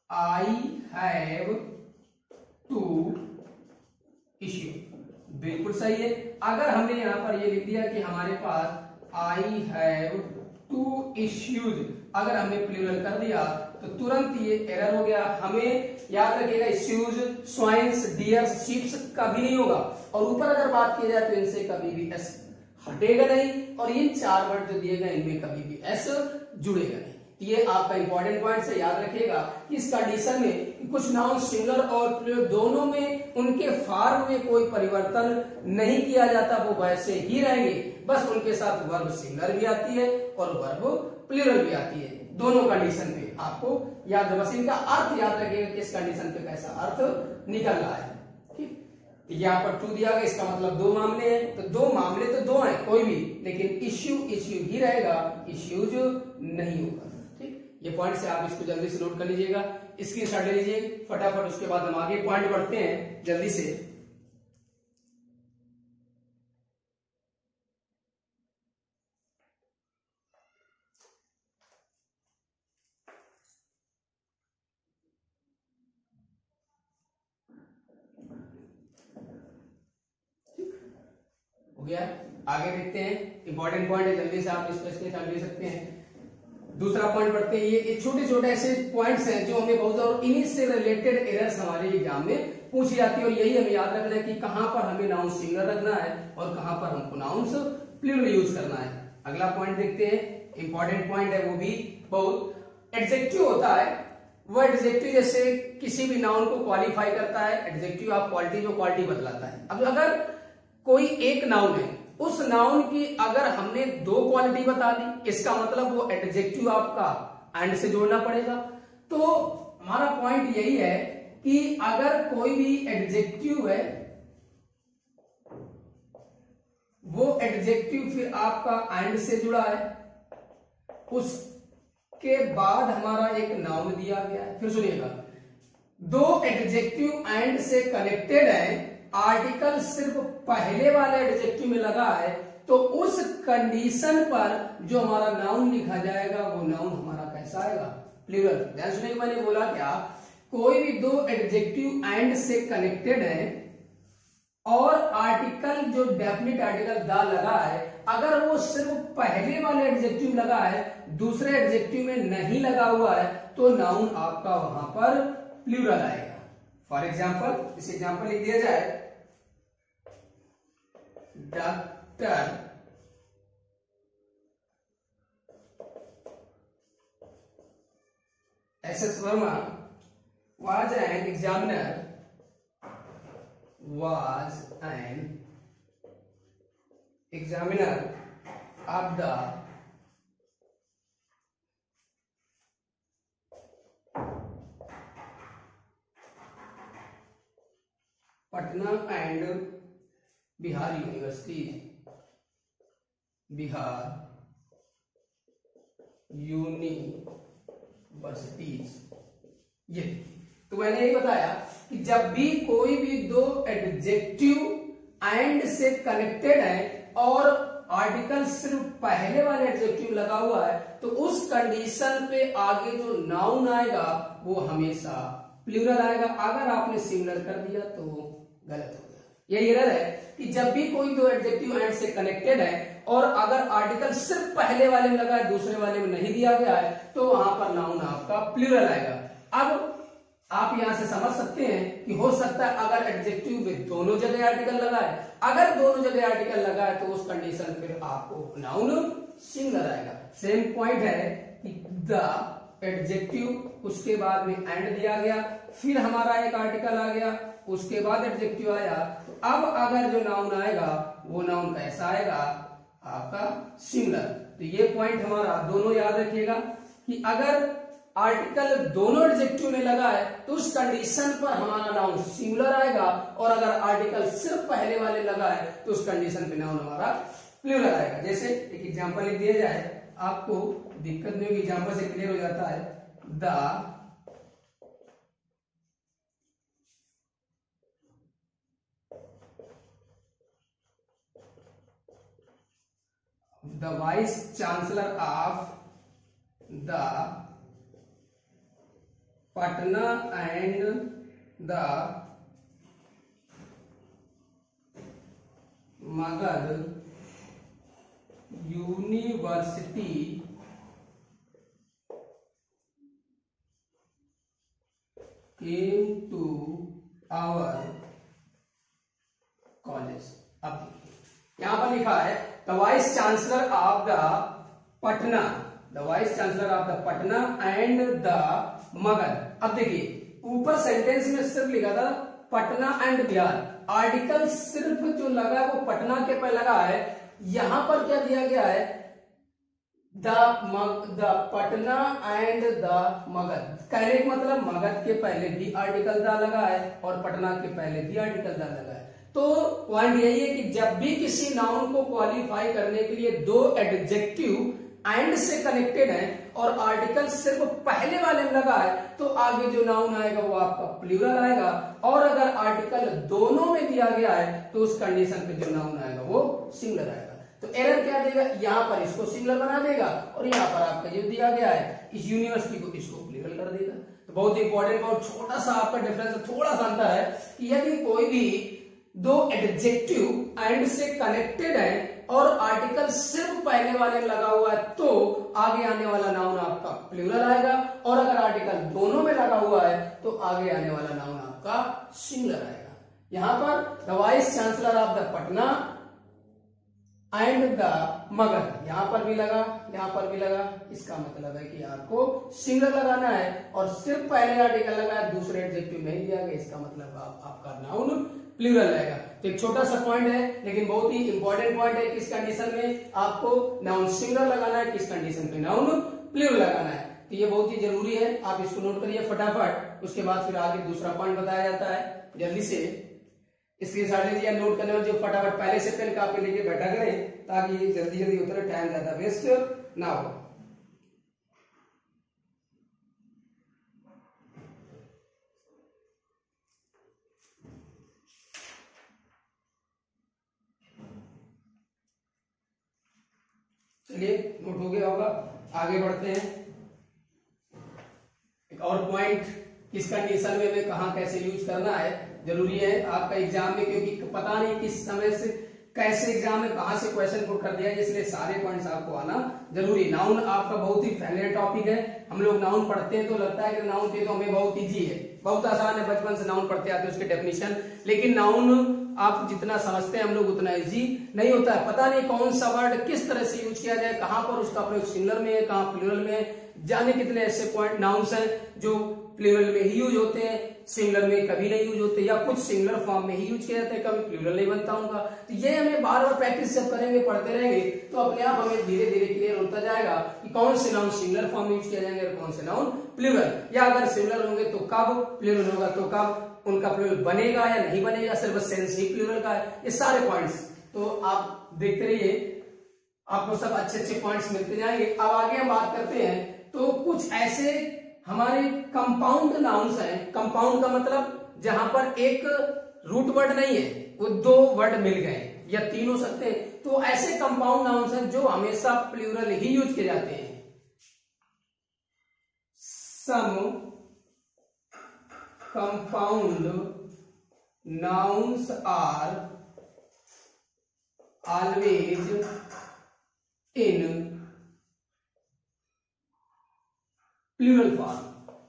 आई हैव टू इश्यू, बिल्कुल सही है। अगर हमने यहां पर ये लिख दिया कि हमारे पास आई हैव टू इश्यूज, अगर हमने प्लूरल कर दिया तो तुरंत ये एरर हो गया। हमें याद रखिएगा इश्यूज, स्वाइन्स, डियर्स, शीप्स कभी नहीं होगा, और ऊपर अगर बात की जाए तो इनसे कभी भी एस हटेगा नहीं, और इन चार वर्ड जो दिए गए इनमें कभी भी एस जुड़ेगा नहीं। ये आपका इंपॉर्टेंट पॉइंट से याद रखिएगा कि इस कंडीशन में कुछ नाउन सिंगुलर और प्लूरल दोनों में उनके फॉर्म में कोई परिवर्तन नहीं किया जाता, वो वैसे ही रहेंगे, बस उनके साथ वर्ब सिंगुलर भी आती है और वर्ब प्लूरल भी आती है। दोनों कंडीशन पे आपको याद, बस इनका अर्थ याद रखिएगा कि इस कंडीशन पे कैसा अर्थ निकल रहा है। ठीक, यहाँ पर टू दिया गया, इसका मतलब दो मामले हैं, तो दो मामले तो दो हैं कोई भी, लेकिन इश्यू इश्यू ही रहेगा, इश्यूज नहीं होगा। ठीक, ये पॉइंट से आप इसको जल्दी से नोट कर लीजिएगा, स्क्रीनशॉट ले लीजिए फटाफट, उसके बाद हम आगे पॉइंट बढ़ते हैं जल्दी से। हो गया, आगे देखते हैं, इंपॉर्टेंट पॉइंट है, जल्दी से आप इसको स्क्रीनशॉट ले सकते हैं। दूसरा पॉइंट पढ़ते हैं। ये छोटे छोटे ऐसे पॉइंट्स हैं जो हमें बहुत, और इन्हीं से रिलेटेड एरर्स हमारे एग्जाम में पूछी जाती है, और यही हमें याद रखना है कि कहां पर हमें नाउन सिंगुलर रखना है और कहां पर हमको नाउन्स प्लूरल यूज करना है। अगला पॉइंट देखते हैं, इंपॉर्टेंट पॉइंट है, वो भी बहुत एडजेक्टिव होता है। वो एडजेक्टिव जैसे किसी भी नाउन को क्वालिफाई करता है, एडजेक्टिव आप क्वालिटी जो क्वालिटी बतलाता है। अब अगर कोई एक नाउन है, उस नाउन की अगर हमने दो क्वालिटी बता दी, इसका मतलब वो एडजेक्टिव आपका एंड से जोड़ना पड़ेगा। तो हमारा पॉइंट यही है कि अगर कोई भी एडजेक्टिव है, वो एडजेक्टिव फिर आपका एंड से जुड़ा है, उसके बाद हमारा एक नाउन दिया गया है। फिर सुनिएगा, दो एडजेक्टिव एंड से कनेक्टेड है, आर्टिकल सिर्फ पहले वाले एडजेक्टिव में लगा है, तो उस कंडीशन पर जो हमारा नाउन लिखा जाएगा वो नाउन हमारा कैसा आएगा, प्लूरल। ध्यान सुनिए, मैंने बोला क्या, कोई भी दो एडजेक्टिव एंड से कनेक्टेड है और आर्टिकल जो डेफिनेट आर्टिकल द लगा है, अगर वो सिर्फ पहले वाले एडजेक्टिव लगा है, दूसरे एडजेक्टिव में नहीं लगा हुआ है, तो नाउन आपका वहां पर प्लूरल आएगा। फॉर एग्जाम्पल, इस एग्जाम्पल लिख दिया जाए, doctor S S. Verma was an examiner of the Patna and Bihar Universities, ये तो मैंने यही बताया कि जब भी कोई भी दो एडजेक्टिव एंड से कनेक्टेड है और आर्टिकल सिर्फ पहले वाले एडजेक्टिव लगा हुआ है, तो उस कंडीशन पे आगे जो नाउन आएगा वो हमेशा प्लूरल आएगा। अगर आपने सिंगुलर कर दिया तो गलत हो गया। यही एरर है कि जब भी कोई दो एडजेक्टिव एंड से कनेक्टेड है और अगर आर्टिकल सिर्फ पहले वाले में लगा है, दूसरे वाले में नहीं दिया गया है, तो वहां पर नाउन आपका प्लूरल आएगा। अब आप यहां से समझ सकते हैं कि हो सकता है अगर एडजेक्टिव में दोनों जगह आर्टिकल लगा है, अगर दोनों जगह आर्टिकल लगा है तो उस कंडीशन फिर आपको नाउन सिंगुलर आएगा। सेम पॉइंट है कि द एडजेक्टिव, उसके बाद में एंड दिया गया, फिर हमारा एक आर्टिकल आ गया, उसके बाद एडजेक्टिव आया। अब अगर जो नाउन आएगा वो नाउन कैसा आएगा, आपका सिंगुलर। तो ये पॉइंट हमारा दोनों याद रखिएगा कि अगर आर्टिकल दोनों एडजेक्टिव में लगा है तो उस कंडीशन पर हमारा नाउन सिंगुलर आएगा, और अगर आर्टिकल सिर्फ पहले वाले लगा है तो उस कंडीशन पे नाउन हमारा प्लूरल आएगा। जैसे एक एग्जांपल लिख दिया जाए, आपको दिक्कत नहीं होगी, एग्जांपल से क्लियर हो जाता है। The Vice Chancellor of the Patna and the Magad University came to our college। अब यहां पर लिखा है the vice chancellor of the Patna, the vice chancellor of the Patna and the Magadh. अब देखिए ऊपर सेंटेंस में सिर्फ लिखा था पटना एंड बिहार, आर्टिकल सिर्फ जो लगा है वो पटना के पर लगा है। यहां पर क्या दिया गया है, the Patna and the Magadh. कहने का मतलब मगध के पहले भी आर्टिकल द लगा है और पटना के पहले भी आर्टिकल द लगा है। तो पॉइंट यही है कि जब भी किसी नाउन को क्वालिफाई करने के लिए दो एडजेक्टिव एंड से कनेक्टेड है और आर्टिकल सिर्फ पहले वाले में लगा है तो आगे जो नाउन आएगा वो आपका प्लूरल आएगा, और अगर आर्टिकल दोनों में दिया गया है तो उस कंडीशन पे जो नाउन आएगा वो सिंगुलर आएगा। तो एरर क्या देगा, यहां पर इसको सिंगुलर बना देगा और यहां पर आपका जो दिया गया है इस यूनिवर्सिटी को इसको प्लूरल कर देगा। तो बहुत इंपॉर्टेंट और छोटा सा आपका डिफरेंस, थोड़ा सा अंतर है कि यदि कोई भी दो एडजेक्टिव एंड से कनेक्टेड है और आर्टिकल सिर्फ पहले वाले में लगा हुआ है तो आगे आने वाला नाउन आपका प्लूरल आएगा, और अगर आर्टिकल दोनों में लगा हुआ है तो आगे आने वाला नाउन आपका सिंगुलर आएगा। यहां पर the vice chancellor of the Patna and the Magadh, यहां पर भी लगा, यहां पर भी लगा, इसका मतलब है कि आपको सिंगुलर लगाना है और सिर्फ पहले आर्टिकल लगा है, दूसरे एडजेक्टिव नहीं दिया गया, इसका मतलब आपका नाउन प्लूरल रहेगा। तो एक छोटा सा पॉइंट है लेकिन बहुत ही इंपॉर्टेंट पॉइंट है, किस कंडीशन में आपको नाउन सिंगुलर लगाना है, किस कंडीशन पे नाउन प्लूरल लगाना है। तो ये बहुत ही जरूरी है, आप इसको नोट करिए फटाफट। उसके बाद फिर आगे दूसरा पॉइंट बताया जाता है, जल्दी से स्क्रीनशॉट लीजिए, नोट करने वाले जो फटाफट पहले से पेन कॉपी लेके बैठा करें ताकि जल्दी जल्दी उतरे, टाइम ज्यादा वेस्ट ना हो। चलिए नोट हो गया होगा, आगे बढ़ते हैं। एक और पॉइंट, किस कंडीशन में हमें कहां कैसे यूज करना है जरूरी है आपका एग्जाम में, क्योंकि पता नहीं किस समय से कैसे एग्जाम में कहां से क्वेश्चन पुट कर दिया है, इसलिए सारे पॉइंट्स आपको आना जरूरी। नाउन आपका बहुत ही फैमिलियर टॉपिक है, हम लोग नाउन पढ़ते हैं तो लगता है कि नाउन पे तो हमें बहुत इजी है, बहुत आसान है, बचपन से नाउन पढ़ते आते हैं उसके डेफिनेशन, लेकिन नाउन आप जितना समझते हैं हम लोग उतना इजी नहीं होता है। पता नहीं कौन सा वर्ड किस तरह से यूज किया जाए, कहां पर उसका प्रयोग सिंगुलर में है, कहां प्लूरल में है, जाने कितने ऐसे पॉइंट नाउन्स हैं जो प्लूरल में ही यूज होते हैं, सिंगुलर में कभी नहीं यूज होते, या कुछ सिंगुलर फॉर्म में ही यूज किया जाता है, कभी प्लूरल नहीं बनता उनका। तो ये हमें बार बार प्रैक्टिस जब करेंगे, पढ़ते रहेंगे तो अपने आप हमें धीरे धीरे क्लियर होता जाएगा कि कौन से नाउन सिंगुलर फॉर्म में यूज किया जाएंगे और कौन से नाउन प्लूरल, या अगर सिंगुलर होंगे तो कब, प्लूरल होगा तो कब, उनका प्लूरल बनेगा या नहीं बनेगा, सिर्फ सेंस ही प्लूरल का है। ये सारे पॉइंट्स तो आप देखते रहिए, आपको सब अच्छे अच्छे पॉइंट्स मिलते जाएंगे। अब आगे हम बात करते हैं तो कुछ ऐसे हमारे कंपाउंड नाउन्स हैं। कंपाउंड का मतलब जहां पर एक रूट वर्ड नहीं है, वो दो वर्ड मिल गए या तीन हो सकते हैं, तो ऐसे कंपाउंड नाउन्स हैं जो हमेशा प्लूरल ही यूज किए जाते हैं। Some compound nouns are always in plural form.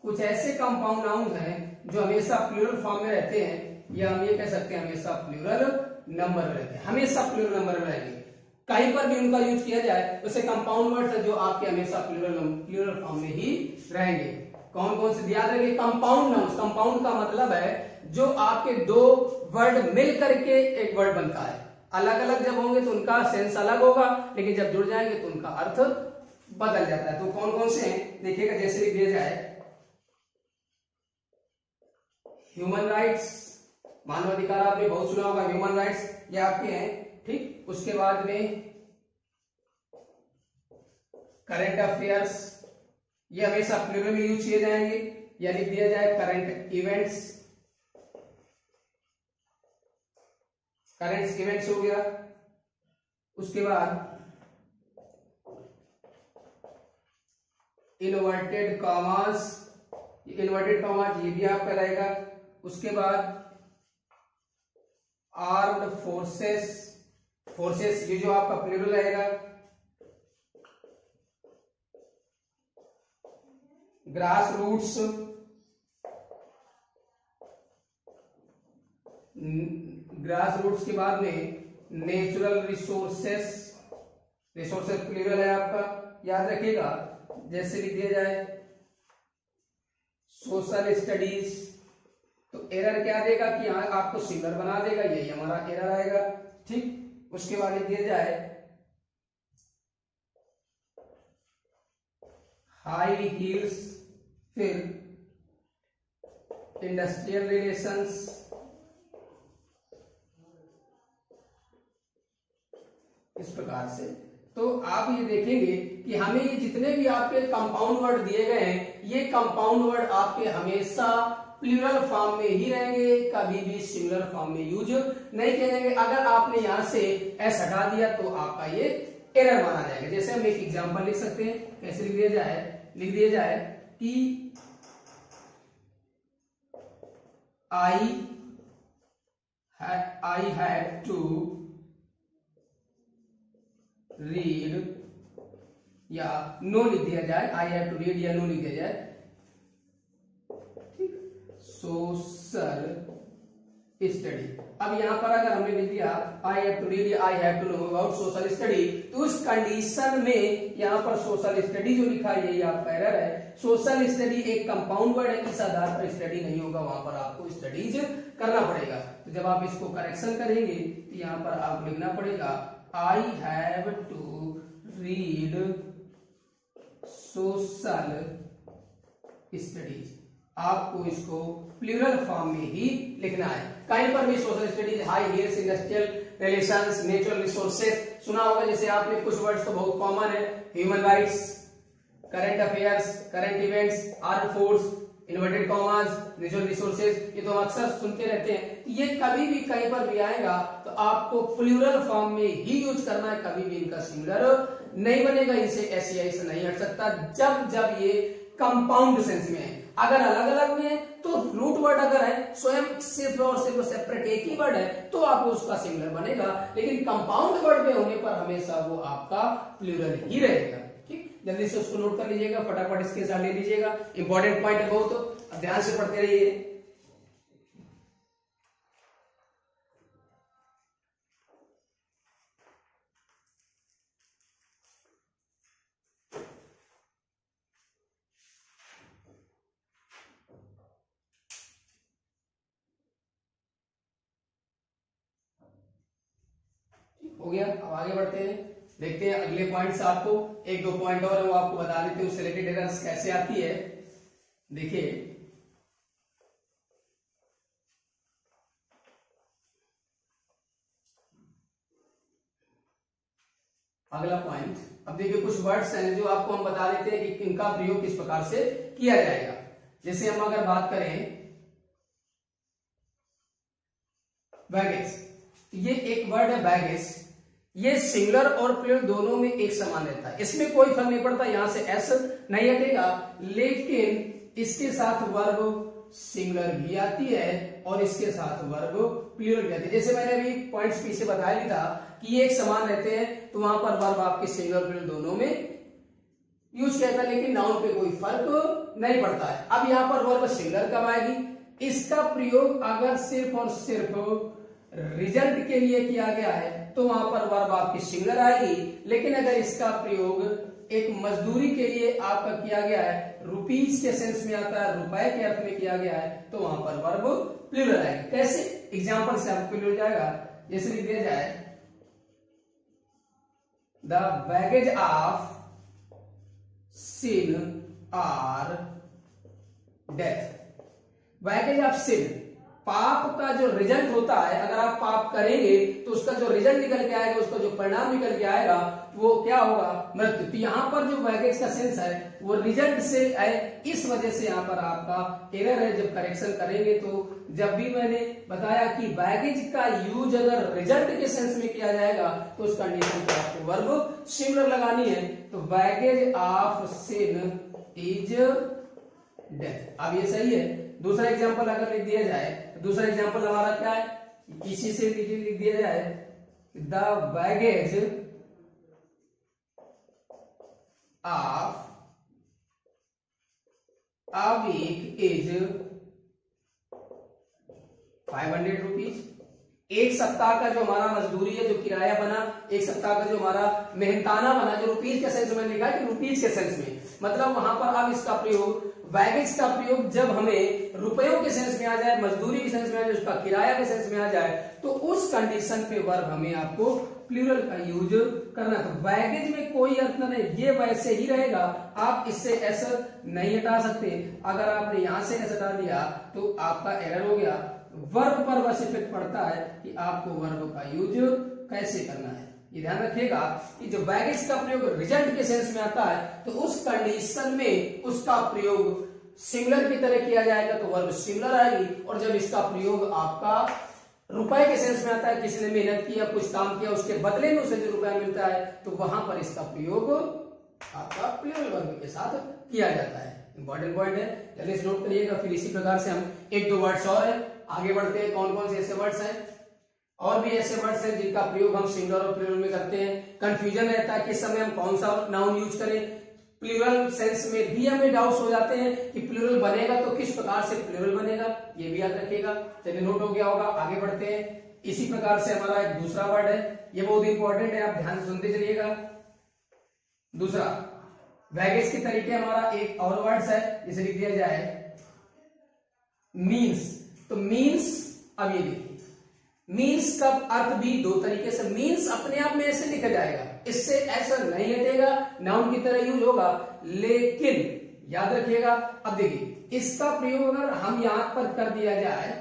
कुछ ऐसे कंपाउंड नाउन्स हैं जो हमेशा प्लूरल फॉर्म में रहते हैं, या हम ये कह सकते हैं हमेशा प्लूरल नंबर रहते हैं, हमेशा प्लूरल नंबर में रहेंगे। कहीं पर भी उनका यूज किया जाए वैसे कंपाउंड वर्ड्स है जो आपके हमेशा प्लूरल फॉर्म में ही रहेंगे। कौन कौन से याद रखिए, कंपाउंड नाउन्स। कंपाउंड का मतलब है जो आपके दो वर्ड मिल करके एक वर्ड बनता है। अलग अलग जब होंगे तो उनका सेंस अलग होगा, लेकिन जब जुड़ जाएंगे तो उनका अर्थ बदल जाता है। तो कौन कौन से हैं देखिएगा, जैसे लिख दिया जाए ह्यूमन राइट्स, मानवाधिकार आपने बहुत सुना होगा, ह्यूमन राइट्स ये आपके हैं, ठीक। उसके बाद में करंट अफेयर्स, ये हमेशा प्लूरल में यूज किए जाएंगे, या लिख दिया जाए करंट इवेंट्स, करंट इवेंट्स हो गया। उसके बाद इन्वर्टेड कॉमास, इन्वर्टेड कॉमास ये भी आपका रहेगा। उसके बाद आर्म्ड फोर्सेस, फोर्सेस ये जो आपका प्लूरल रहेगा। ग्रास रूट्स, ग्रास रूट्स के बाद में नेचुरल रिसोर्सेस, रिसोर्सेस प्लूरल है आपका, याद रखिएगा। जैसे लिख दिया जाए सोशल स्टडीज, तो एरर क्या देगा कि यहां आपको सिंगुलर बना देगा, यही हमारा एरर आएगा, ठीक। उसके बाद लिख दिया जाए हाई हील्स, फिर इंडस्ट्रियल रिलेशंस, इस प्रकार से। तो आप ये देखेंगे कि हमें ये जितने भी आपके कंपाउंड वर्ड दिए गए हैं, ये कंपाउंड वर्ड आपके हमेशा प्लूरल फॉर्म में ही रहेंगे, कभी भी सिंगुलर फॉर्म में यूज नहीं किए जाएंगे। अगर आपने यहां से एस हटा दिया तो आपका ये एरर माना जाएगा। जैसे हम एक एग्जांपल लिख सकते हैं, कैसे लिख दिया जाए, लिख दिया जाए कि I had to read, या नो लिख दिया जाए, I have to read या नो लिख दिया जाए, ठीक। Social study. अब यहां पर अगर हमने लिख दिया I have to read या I have to know about social study, तो उस कंडीशन में यहां पर सोशल स्टडी जो लिखा है, ये आपका एरर है। सोशल स्टडी एक कंपाउंड वर्ड है, इस आधार पर स्टडी नहीं होगा, वहां पर आपको स्टडीज करना पड़ेगा। तो जब आप इसको करेक्शन करेंगे तो यहां पर आपको लिखना पड़ेगा I have to read social studies। आपको इसको प्लूरल फॉर्म में ही लिखना है। कहीं पर भी social studies, high heels, industrial relations, natural resources सुना होगा। जैसे आपने कुछ वर्ड्स तो बहुत कॉमन है, human rights, current affairs, current events, armed force, inverted commas, natural resources, ये तो अक्सर सुनते रहते हैं। ये कभी भी कहीं पर भी आएगा तो आपको प्लूरल फॉर्म में ही यूज करना है, कभी भी इनका सिंगुलर नहीं बनेगा, इसे एससीआई से नहीं हट सकता जब जब ये कंपाउंड सेंस में है। अगर अलग अलग में है तो रूट वर्ड अगर है, स्वयं सिर्फ और सिर्फ सेपरेट एक ही वर्ड है, तो आपको उसका सिंगुलर बनेगा। लेकिन कंपाउंड वर्ड में होने पर हमेशा वो आपका प्लूरल ही रहेगा, ठीक। जल्दी से उसको नोट कर लीजिएगा, फटाफट इसके साथ ले लीजिएगा, इंपॉर्टेंट पॉइंट है बहुत, अब ध्यान से पढ़ते रहिए। हो गया, अब आगे बढ़ते हैं, देखते हैं अगले पॉइंट्स। आपको एक दो पॉइंट और है वो आपको बता देते हैं, उससे रिलेटेड एरर्स कैसे आती है। देखिए अगला पॉइंट, अब देखिए कुछ वर्ड्स हैं जो आपको हम बता देते हैं कि इनका प्रयोग किस प्रकार से किया जाएगा। जैसे हम अगर बात करें बैगेज, ये एक वर्ड है बैगेज, ये सिंगुलर और प्लूरल दोनों में एक समान रहता है, इसमें कोई फर्क नहीं पड़ता, यहां से एस नहीं हटेगा, लेकिन इसके साथ वर्ब सिंगुलर भी आती है और इसके साथ वर्ब प्लूरल भी आती है। जैसे मैंने अभी पॉइंट्स पीछे बताया भी था कि ये एक समान रहते हैं, तो वहां पर वर्ब आपके सिंगुलर प्लूरल दोनों में यूज किया जाता है, लेकिन नाउन पे कोई फर्क नहीं पड़ता है। अब यहां पर वर्ब सिंगुलर कब आएगी, इसका प्रयोग अगर सिर्फ और सिर्फ रिजल्ट के लिए किया गया है तो वहां पर वर्ब आपकी सिंगुलर आएगी, लेकिन अगर इसका प्रयोग एक मजदूरी के लिए आपका किया गया है, रुपीज के सेंस में आता है, रुपए के अर्थ में किया गया है, तो वहां पर वर्ब प्लूरल आएगा। कैसे, एग्जांपल से आपको प्लूरल जाएगा। जैसे लिख दिया जाए the baggage of sin or death. Baggage of sin, पाप का जो रिजल्ट होता है, अगर आप पाप करेंगे तो उसका जो रिजल्ट निकल के आएगा, उसका जो परिणाम निकल के आएगा वो क्या होगा? मृत्यु। तो यहाँ पर जो बैगेज का सेंस है वो रिजल्ट से है, इस वजह से यहाँ पर आपका एरर है। जब करेक्शन करेंगे तो जब भी मैंने बताया कि बैगेज का यूज अगर रिजल्ट के सेंस में किया जाएगा तो उस कंडीशन पर आपको वर्ब सिमिलर लगानी है। तो baggage of sin is death. अब ये सही है। दूसरा एग्जांपल अगर लिख दिया जाए तो दूसरा एग्जांपल हमारा क्या है? इसी से लिख दिया जाए the baggage of a week is 500 rupees. एक सप्ताह का जो हमारा मजदूरी है, जो किराया बना, एक सप्ताह का जो हमारा मेहनताना बना, जो रुपीज के सेंस में लिखा है कि रुपीज के सेंस में, मतलब वहां पर अब इसका प्रयोग, बैगेज का प्रयोग जब हमें रुपयों के सेंस में आ जाए, मजदूरी के सेंस में आ जाए, उसका किराया के सेंस में आ जाए, तो उस कंडीशन पे वर्ब हमें आपको प्लूरल का यूज करना। तो बैगेज में कोई अर्थ नहीं, ये वैसे ही रहेगा, आप इससे ऐसा नहीं हटा सकते। अगर आपने यहां से ऐसा हटा दिया तो आपका एरर हो गया। वर्ब पर बस इफेक्ट पड़ता है कि आपको वर्ब का यूज कैसे करना है। ये ध्यान रखिएगा कि जो बैगेज का प्रयोग रिजल्ट के सेंस में आता है तो उस कंडीशन में उसका प्रयोग सिमिलर की तरह किया जाएगा तो वर्ब सिमिलर आएगी। और जब इसका प्रयोग आपका रुपए के सेंस में आता है, किसी ने मेहनत किया, कुछ काम किया, उसके बदले में उसे जो रुपया मिलता है, तो वहां पर इसका प्रयोग आपका प्लूरल वर्ब के साथ किया जाता है। इंपॉर्टेंट पॉइंट है, जल्दी से नोट करिएगा। फिर इसी प्रकार से हम एक दो वर्ड्स और है, आगे बढ़ते हैं। कौन कौन से ऐसे वर्ड्स हैं? और भी ऐसे वर्ड्स हैं जिनका प्रयोग हम सिंगुलर और प्लूरल में करते हैं। कंफ्यूजन रहता है किस समय हम कौन सा नाउन यूज करें। प्लूरल सेंस में भी हमें डाउट्स हो जाते हैं कि प्लूरल बनेगा तो किस प्रकार से प्लूरल बनेगा, ये भी याद रखिएगा। चलिए नोट हो गया होगा, आगे बढ़ते हैं। इसी प्रकार से हमारा एक दूसरा वर्ड है, ये बहुत इंपॉर्टेंट है, आप ध्यान से सुनते चलिएगा। दूसरा बैगेज के तरीके हमारा एक और वर्ड्स है, जिसे लिख दिया जाए मीन्स। तो मीन्स, अब ये देखिए, मीन्स का अर्थ भी दो तरीके से, मीन्स अपने आप में ऐसे लिखा जाएगा, इससे ऐसा नहीं हटेगा, नाउन की तरह यूज होगा, लेकिन याद रखिएगा। अब देखिए इसका प्रयोग अगर हम यहां पर कर दिया जाए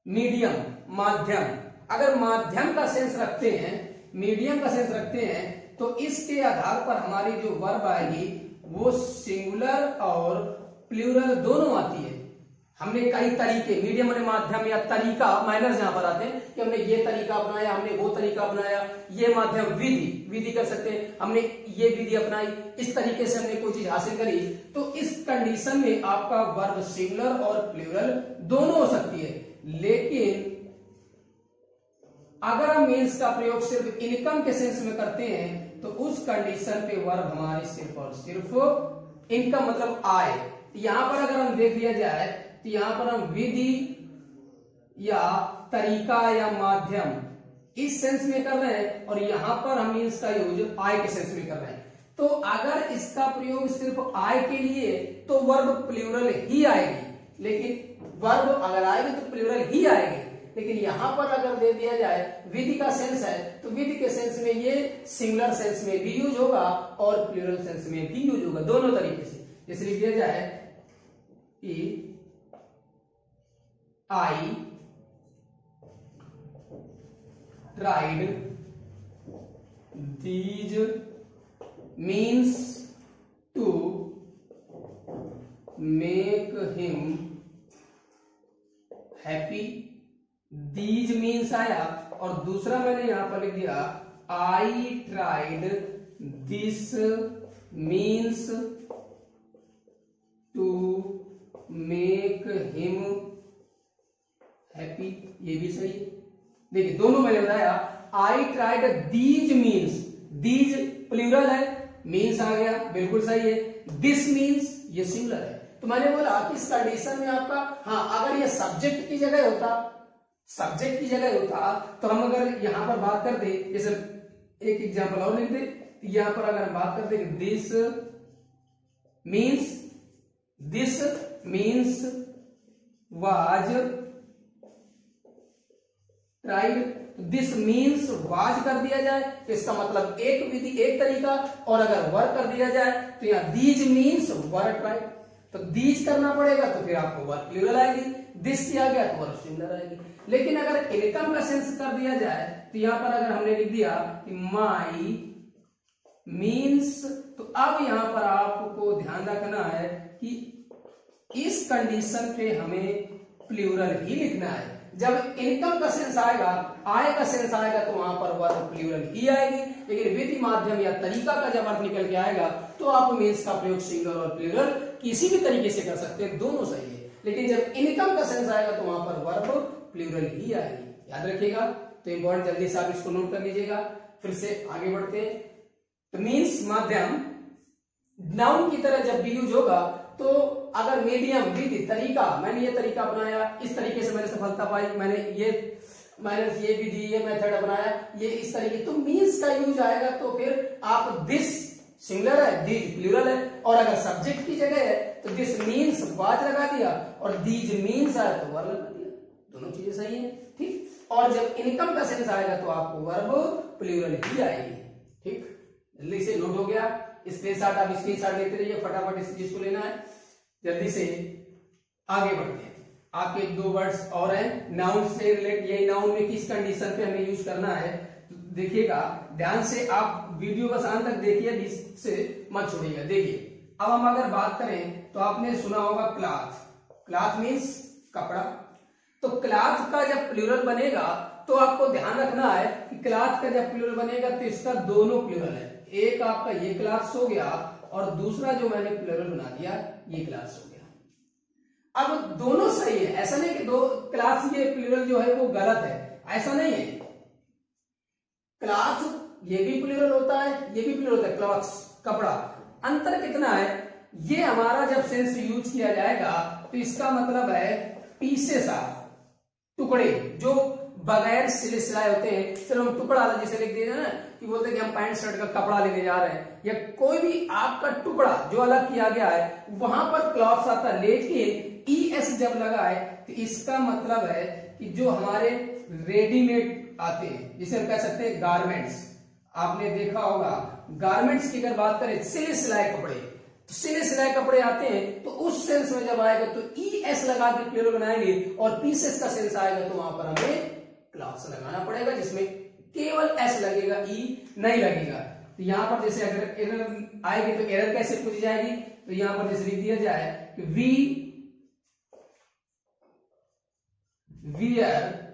मीडियम, माध्यम, अगर माध्यम का सेंस रखते हैं, मीडियम का सेंस रखते हैं, तो इसके आधार पर हमारी जो वर्ब आएगी वो सिंगुलर और प्लूरल दोनों आती है। हमने कई तरीके, मीडियम और माध्यम या तरीका, माइनर्स यहां पर आते हैं कि हमने ये तरीका अपनाया, हमने वो तरीका अपनाया, ये माध्यम, विधि कर सकते हैं, हमने ये विधि अपनाई, इस तरीके से हमने कोई चीज हासिल करी। तो इस कंडीशन में आपका वर्ब सिंगुलर और प्लूरल दोनों हो सकती है। लेकिन अगर हम मीन्स का प्रयोग सिर्फ इनकम के सेंस में करते हैं तो उस कंडीशन पे वर्ब हमारी सिर्फ और सिर्फ इनकम, मतलब आय। यहां पर अगर हम देख लिया जाए तो यहां पर हम विधि या तरीका या माध्यम इस सेंस में कर रहे हैं और यहां पर हम मीन्स का यूज आय के सेंस में कर रहे हैं। तो अगर इसका प्रयोग सिर्फ आय के लिए तो वर्ब प्लूरल ही आएगी, लेकिन वर्ब अगर आएगी तो प्लूरल ही आएगी। लेकिन यहां पर अगर दे दिया जाए विधि का सेंस है तो विधि के सेंस में ये सिंगुलर सेंस में भी यूज होगा और प्लूरल सेंस में भी यूज होगा, दोनों तरीके से। जैसे लिख दिया जाए कि I tried these means to make him happy। these means आया और दूसरा मैंने यहां पर लिख दिया I tried this means to make him happy, ये भी सही है। देखिए दोनों मैंने बताया, I tried these means, these plural है, मीन्स आ गया, बिल्कुल सही है। दिस मीन्स ये सिंगुलर है। तो मैंने बोला कि इस कंडीशन में आपका, हाँ अगर ये सब्जेक्ट की जगह होता, सब्जेक्ट की जगह होता तो हम अगर यहां पर बात करते, जैसे एक एग्जांपल और लिख दे, यहां पर अगर हम बात करते this means was tried, this means was कर दिया जाए तो इसका मतलब एक विधि, एक तरीका, और अगर वर कर दिया जाए तो यहाँ दीज मीन्स वर, राइट। तो दीज करना पड़ेगा तो फिर आपको वर प्लूरल आएगी, दिस किया गया तो वर सिंगुलर आएगी। लेकिन अगर इनकम का सेंस कर दिया जाए तो यहाँ पर अगर हमने लिख दिया कि माई मीन्स, तो अब यहां पर आपको ध्यान रखना है कि इस कंडीशन पे हमें प्लूरल ही लिखना है। जब इनकम का सेंस आएगा, आय का सेंस आएगा तो वहां पर वर्ब प्लूरल ही आएगी। लेकिन विधि, माध्यम या तरीका का जब अर्थ निकल के आएगा तो आप मीन्स का प्रयोग सिंगुलर और प्लूरल किसी भी तरीके से कर सकते हैं, दोनों सही है। लेकिन जब इनकम का सेंस आएगा तो वहां पर वर्ब प्लूरल ही आएगी, याद रखिएगा। तो इंपॉर्टेंट, जल्दी से आप इसको नोट कर लीजिएगा। फिर से आगे बढ़ते हैं। तो मीन्स माध्यम नाउन की तरह जब भी यूज होगा तो अगर मीडियम, विधि, तरीका, मैंने ये तरीका अपनाया, इस तरीके से मैंने सफलता पाई, मैंने ये विधि, ये मेथड अपनाया, ये इस तरीके, तो मीन्स का यूज आएगा तो फिर आप दिस सिंगुलर है, दीज प्लूरल है, और अगर सब्जेक्ट की जगह है तो दिस मीन्स वाज लगा दिया और दीज मीन्स आया तो वर लगा दिया, दोनों चीजें सही है, ठीक। और जब इनकम का सेंस आएगा तो आपको वर्ब प्लूरल ही आएगी, ठीक। जल्दी से नोट हो गया, स्क्रीनशॉट आप स्क्रीनशॉट लेते रहिए, फटाफट इस चीज को लेना है। जल्दी से आगे बढ़ते हैं। आपके 2 वर्ड्स और हैं नाउन से रिलेट, यही नाउन में किस कंडीशन पे हमें यूज करना है देखिएगा ध्यान से, आप वीडियो बस अंत तक देखिए, बीच से मत छोड़िएगा। देखिए अब हम अगर बात करें तो आपने सुना होगा क्लॉथ, क्लॉथ मीन्स कपड़ा। तो क्लॉथ का जब प्लूरल बनेगा तो आपको ध्यान रखना है कि क्लॉथ का जब प्लूरल बनेगा तो इसका दोनों प्लूरल है, एक आपका ये क्लास हो गया और दूसरा जो मैंने प्लूरल बना दिया ये क्लास हो गया। अब दोनों सही है, ऐसा नहीं कि दो क्लास ये प्लूरल जो है वो गलत है, ऐसा नहीं है। क्लॉथ ये भी प्लूरल होता है, ये भी प्लूरल होता है, क्लॉथ्स कपड़ा। अंतर कितना है, ये हमारा जब सेंस यूज किया जाएगा तो इसका मतलब है पीसेस ऑफ, टुकड़े जो बगैर सिले सिलाए होते हैं, सिर्फ हम टुकड़ा जैसे लिख दिया ना कि बोलते हैं कि हम पैंट शर्ट का कपड़ा लेने जा रहे हैं, या कोई भी आपका टुकड़ा जो अलग किया गया है वहां पर क्लॉथ्स आता है। लेकिन ES जब लगा है तो इसका मतलब है कि जो हमारे रेडीमेड आते हैं, जिसे हम कह सकते हैं गारमेंट्स, आपने देखा होगा गारमेंट्स की अगर बात करें, सिले सिलाए कपड़े, तो सिले सिलाए कपड़े आते हैं तो उस सेंस में जब आएगा तो ES लगा के प्लूरल बनाएंगे, और पीसेस का सेंस आएगा तो वहां पर हमें क्लॉथ्स लगाना पड़ेगा, जिसमें केवल S लगेगा, E नहीं लगेगा। तो यहां पर जैसे अगर एरर आएगी तो एरर कैसे पूछी जाएगी, तो यहां पर जैसे लिख दिया जाए कि we wear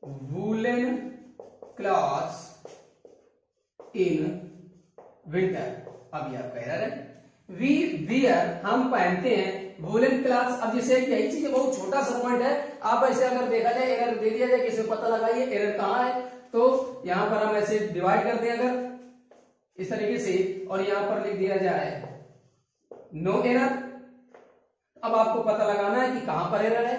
woollen clothes in winter. अब ये आपका एरर है, वी वियर हम पहनते हैं वूलन क्लॉथ्स। अब जैसे यही चीज बहुत छोटा सा पॉइंट है, आप ऐसे अगर देखा जाए, एरर दे दिया जाए, किसी को पता लगाइए एरर कहां है, तो यहां पर हम ऐसे डिवाइड कर दें अगर इस तरीके से, और यहां पर लिख दिया जाए नो एरर। अब आपको पता लगाना है कि कहां पर एरर है,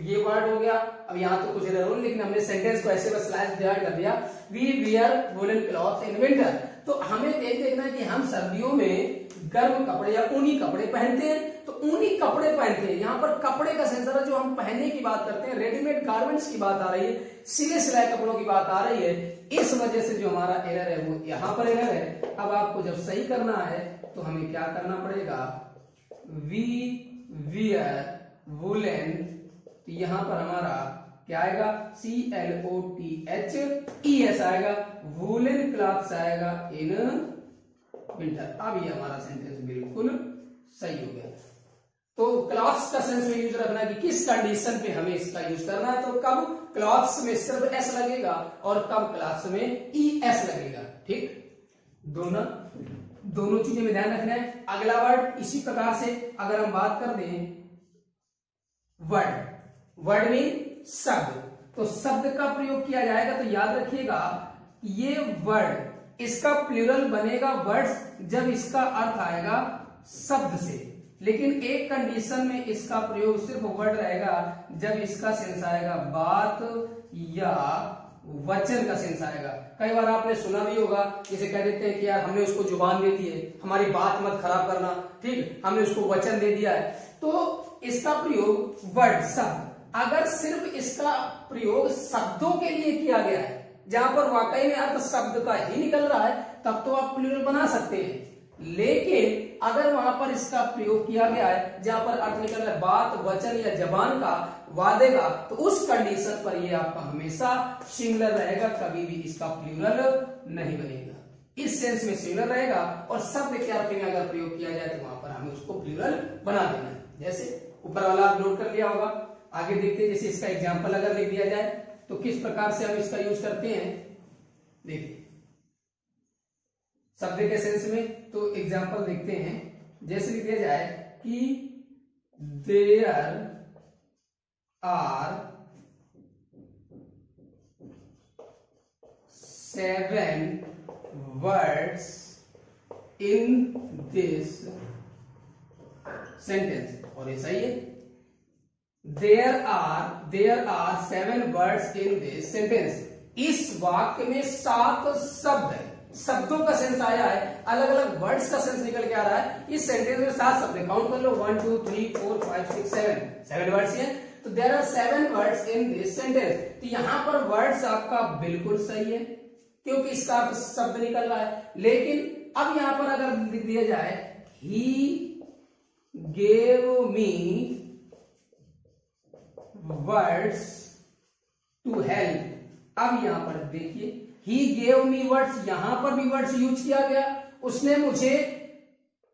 ये वर्ड हो गया। अब यहां तो कुछ एरर हो, लेकिन हमने सेंटेंस को ऐसे बस स्लैश डिवाइड कर दिया, we wear woollen cloth in winter. तो हमें देखना है कि हम सर्दियों में गर्म कपड़े या ऊनी कपड़े पहनते हैं, तो ऊनी कपड़े पहनते हैं। यहाँ पर कपड़े का सेंस है, जो हम पहनने की बात करते हैं, रेडीमेड गारमेंट्स की बात आ रही है, सिले सिलाए कपड़ों की बात आ रही है। इस वजह से जो हमारा एरर है वो यहाँ पर एरर है। अब आपको जब सही करना है तो हमें क्या करना पड़ेगा, वी वियर वूलन, तो यहां पर हमारा क्या आएगा, CLOTHES आएगा, वूलन क्लॉथ्स आएगा इन विंटर। अब ये हमारा सेंटेंस बिल्कुल सही हो गया। तो क्लॉथ्स का सेंस में यूज रखना है कि किस कंडीशन पे हमें इसका यूज करना है, तो कब क्लॉथ्स में सिर्फ S लगेगा और कब क्लॉथ्स में ES लगेगा, ठीक। दोनों चीजें में ध्यान रखना है। अगला वर्ड इसी प्रकार से अगर हम बात कर दें वर्ड, वर्ड मीन शब्द, तो शब्द का प्रयोग किया जाएगा तो याद रखिएगा ये वर्ड, इसका प्लूरल बनेगा वर्ड्स जब इसका अर्थ आएगा शब्द से। लेकिन एक कंडीशन में इसका प्रयोग सिर्फ वर्ड रहेगा जब इसका सेंस आएगा बात या वचन का सेंस आएगा। कई बार आपने सुना भी होगा, जैसे कह देते हैं कि यार हमने उसको जुबान दे दी है, हमारी बात मत खराब करना, ठीक, हमने उसको वचन दे दिया है, तो इसका प्रयोग वर्ड शब्द। अगर सिर्फ इसका प्रयोग शब्दों के लिए किया गया है, जहां पर वाकई में अर्थ शब्द का ही निकल रहा है, तब तो आप प्लूरल बना सकते हैं। लेकिन अगर वहां पर इसका प्रयोग किया गया है जहां पर अर्थ निकल रहा है बात, वचन या जबान का, वादे का, तो उस कंडीशन पर ये आपका हमेशा सिंगुलर रहेगा, कभी भी इसका प्लूरल नहीं बनेगा। इस सेंस में सिंगुलर रहेगा और शब्द के अर्थ में अगर प्रयोग किया जाए तो वहां पर हमें उसको प्लूरल बना देना है। जैसे ऊपर वाला आप नोट कर लिया होगा, आगे देखते हैं। जैसे इसका एग्जाम्पल अगर लिख दिया जाए तो किस प्रकार से हम इसका यूज करते हैं, देखिए शब्द के सेंस में। तो एग्जाम्पल देखते हैं, जैसे लिख दिया जाए कि there are 7 words in this sentence, और ऐसा ही है, there are 7 words in this sentence. इस वाक्य में 7 शब्द है, शब्दों का सेंस आया है, अलग अलग वर्ड्स का सेंस निकल के आ रहा है। इस सेंटेंस में 7 शब्द है, काउंट कर लो 1 2 3 4 5 6 7 वर्ड्स हैं। तो there are 7 words in this sentence. तो यहां पर वर्ड्स आपका बिल्कुल सही है क्योंकि इसका अर्थ शब्द निकल रहा है। लेकिन अब यहां पर अगर लिख दिया जाए he gave me words to help, अब यहां पर देखिए ही गेव मी वर्ड्स, यहां पर भी वर्ड्स यूज किया गया, उसने मुझे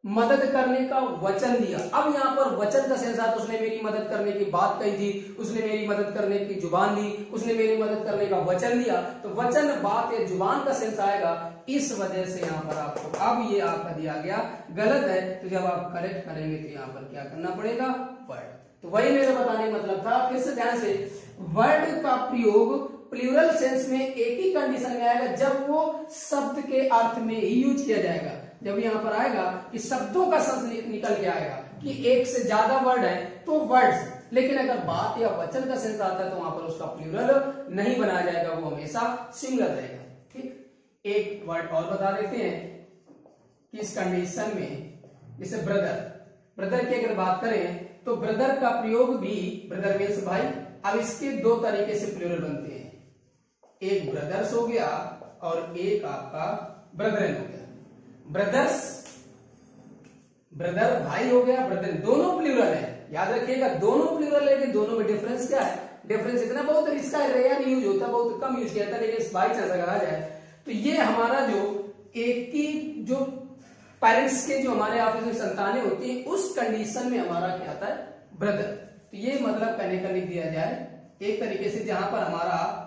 मदद करने का वचन दिया। अब यहां पर वचन का सेंस आता, उसने मेरी मदद करने की बात कही थी, उसने मेरी मदद करने की जुबान दी, उसने मेरी मदद करने का वचन दिया। तो वचन, बात या जुबान का सेंस आएगा। इस वजह से यहां पर आपको अब ये आपका दिया गया गलत है। तो जब आप करेक्ट करेंगे तो यहां पर क्या करना पड़ेगा, वर्ड। तो वही मेरे बताने का मतलब था, फिर से ध्यान से, वर्ड का प्रयोग प्लूरल सेंस में एक ही कंडीशन में आएगा जब वो शब्द के अर्थ में ही यूज किया जाएगा। जब यहां पर आएगा कि शब्दों का सेंस निकल के आएगा कि एक से ज्यादा वर्ड है तो वर्ड्स, लेकिन अगर बात या वचन का सेंस आता है तो वहां पर उसका प्लूरल नहीं बनाया जाएगा, वो हमेशा सिंगुलर रहेगा। ठीक, एक वर्ड और बता देते हैं कि इस कंडीशन में, जैसे ब्रदर की अगर बात करें तो ब्रदर का प्रयोग भी, ब्रदर मीन्स भाई। अब इसके 2 तरीके से प्लूरल बनते हैं, एक ब्रदर्स हो गया और एक आपका ब्रदरन हो गया। ब्रदर्स, ब्रदर भाई हो गया, ब्रदर, दोनों प्लूरल है, याद रखिएगा दोनों प्लूरल है। लेकिन दोनों में डिफरेंस क्या है, डिफरेंस इतना बहुत इसका रेयर यूज होता है, बहुत कम यूज किया जाता है। लेकिन बाई चांस अगर आ जाए तो ये हमारा जो एक ही जो पेरेंट्स के जो हमारे आपस में संतानें होती हैं उस कंडीशन में हमारा क्या आता है, ब्रदर। तो ये मतलब कहने का लिख दिया जाए एक तरीके से, जहां पर हमारा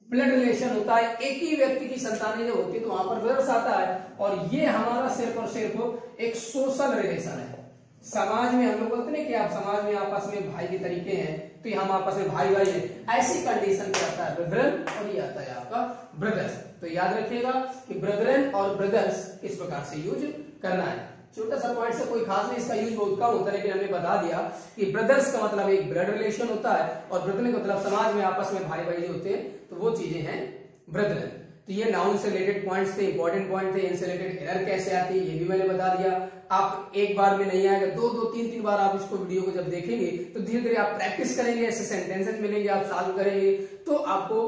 ब्लड रिलेशन होता है, एक ही व्यक्ति की संतानें जो होती है तो वहां पर ब्रदर्स आता है। और ये हमारा सिर्फ और सिर्फ एक सोशल रिलेशन है। समाज में हम लोग बोलते हैं कि आप समाज में आपस में भाई के तरीके हैं, तो ये हम आपस में भाई भाई हैं, ऐसी कंडीशन में आता है ब्रदरन और ये आता है आपका ब्रदर्स। तो याद रखिएगा कि ब्रदरन और ब्रदर्स इस प्रकार से यूज करना है। छोटा सा पॉइंट से, कोई खास नहीं, इसका यूज बहुत कम होता है, लेकिन हमने बता दिया कि ब्रदर्स का मतलब एक ब्लड रिलेशन होता है और ब्रदरन का मतलब समाज में आपस में भाई भाई होते हैं, तो वो चीजें हैं ब्रदरन। तो ये नाउन से रिलेटेड पॉइंट्स थे, इंपॉर्टेंट पॉइंट थे। इनसे रिलेटेड एरर कैसे आती है ये भी मैंने बता दिया। आप एक बार में नहीं आएगा, 2-2, 3-3 बार आप इसको वीडियो को जब देखेंगे तो धीरे धीरे आप प्रैक्टिस करेंगे, ऐसे सेंटेंसेस मिलेंगे, आप सॉल्व करेंगे तो आपको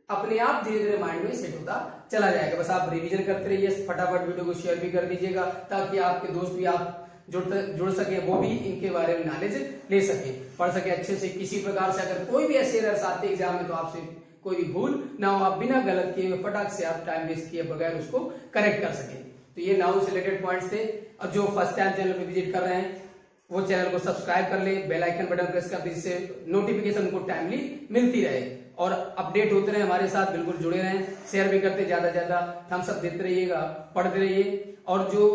अपने आप धीरे धीरे माइंड में सेट होता चला जाएगा। बस आप रिवीजन करते रहिए, फटाफट वीडियो को शेयर भी कर दीजिएगा ताकि आपके दोस्त भी आप जुड़ सके, वो भी इनके बारे में नॉलेज ले सके, पढ़ सके अच्छे से। किसी प्रकार से अगर कोई भी ऐसे एरर्स आते हैं एग्जाम में तो आपसे कोई भी भूल ना हो, आप बिना गलत किए फटाक से आप टाइम वेस्ट किए बगैर उसको करेक्ट कर सके। तो ये नाउन से रिलेटेड पॉइंट्स थे। और जो फर्स्ट टाइम चैनल पे विजिट कर रहे हैं वो चैनल को सब्सक्राइब कर ले, बेल आइकन बटन प्रेस कर दे, जिससे नोटिफिकेशन उनको टाइमली मिलती रहे और अपडेट होते रहे, हमारे साथ बिल्कुल जुड़े रहें। शेयर भी करते, ज्यादा ज्यादा थम्स अप देते रहिएगा, पढ़ते रहिए। और जो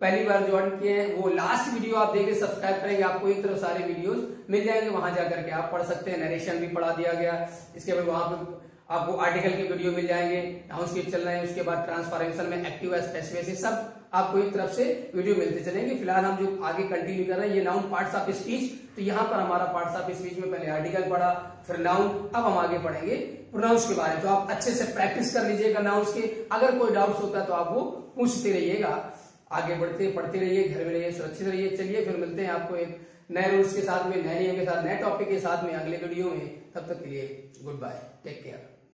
पहली बार ज्वाइन किए हैं वो लास्ट वीडियो आप देखें, सब्सक्राइब करेंगे, आपको एक तरफ सारे वीडियोस मिल जाएंगे, वहां जाकर के आप पढ़ सकते हैं। नरेशन भी पढ़ा दिया गया, इसके बाद वहां पे आपको आर्टिकल के वीडियो मिल जाएंगे, टाउनशिप चल रहे हैं, उसके बाद ट्रांसफॉर्मेशन में एक्टिव पैसिव, सब आपको एक तरफ से वीडियो मिलते चलेंगे। फिलहाल हम जो आगे कंटिन्यू कर रहे हैं ये नाउन पार्ट्स ऑफ स्पीच, तो यहाँ पर हमारा पार्ट्स ऑफ स्पीच में पहले आर्टिकल पढ़ा, फिर नाउन, अब हम आगे पढ़ेंगे प्रोनाउंस के बारे में। तो आप अच्छे से प्रैक्टिस कर लीजिएगा नाउन्स के, अगर कोई डाउट्स होता है तो आप वो पूछते रहिएगा। आगे बढ़ते पढ़ते रहिए, घर में रहिए, सुरक्षित रहिए। चलिए फिर मिलते हैं आपको एक नए रूल्स के साथ में, नए नियम के साथ, नए टॉपिक के साथ में अगले वीडियो में। तब तक के लिए गुड बाय, टेक केयर।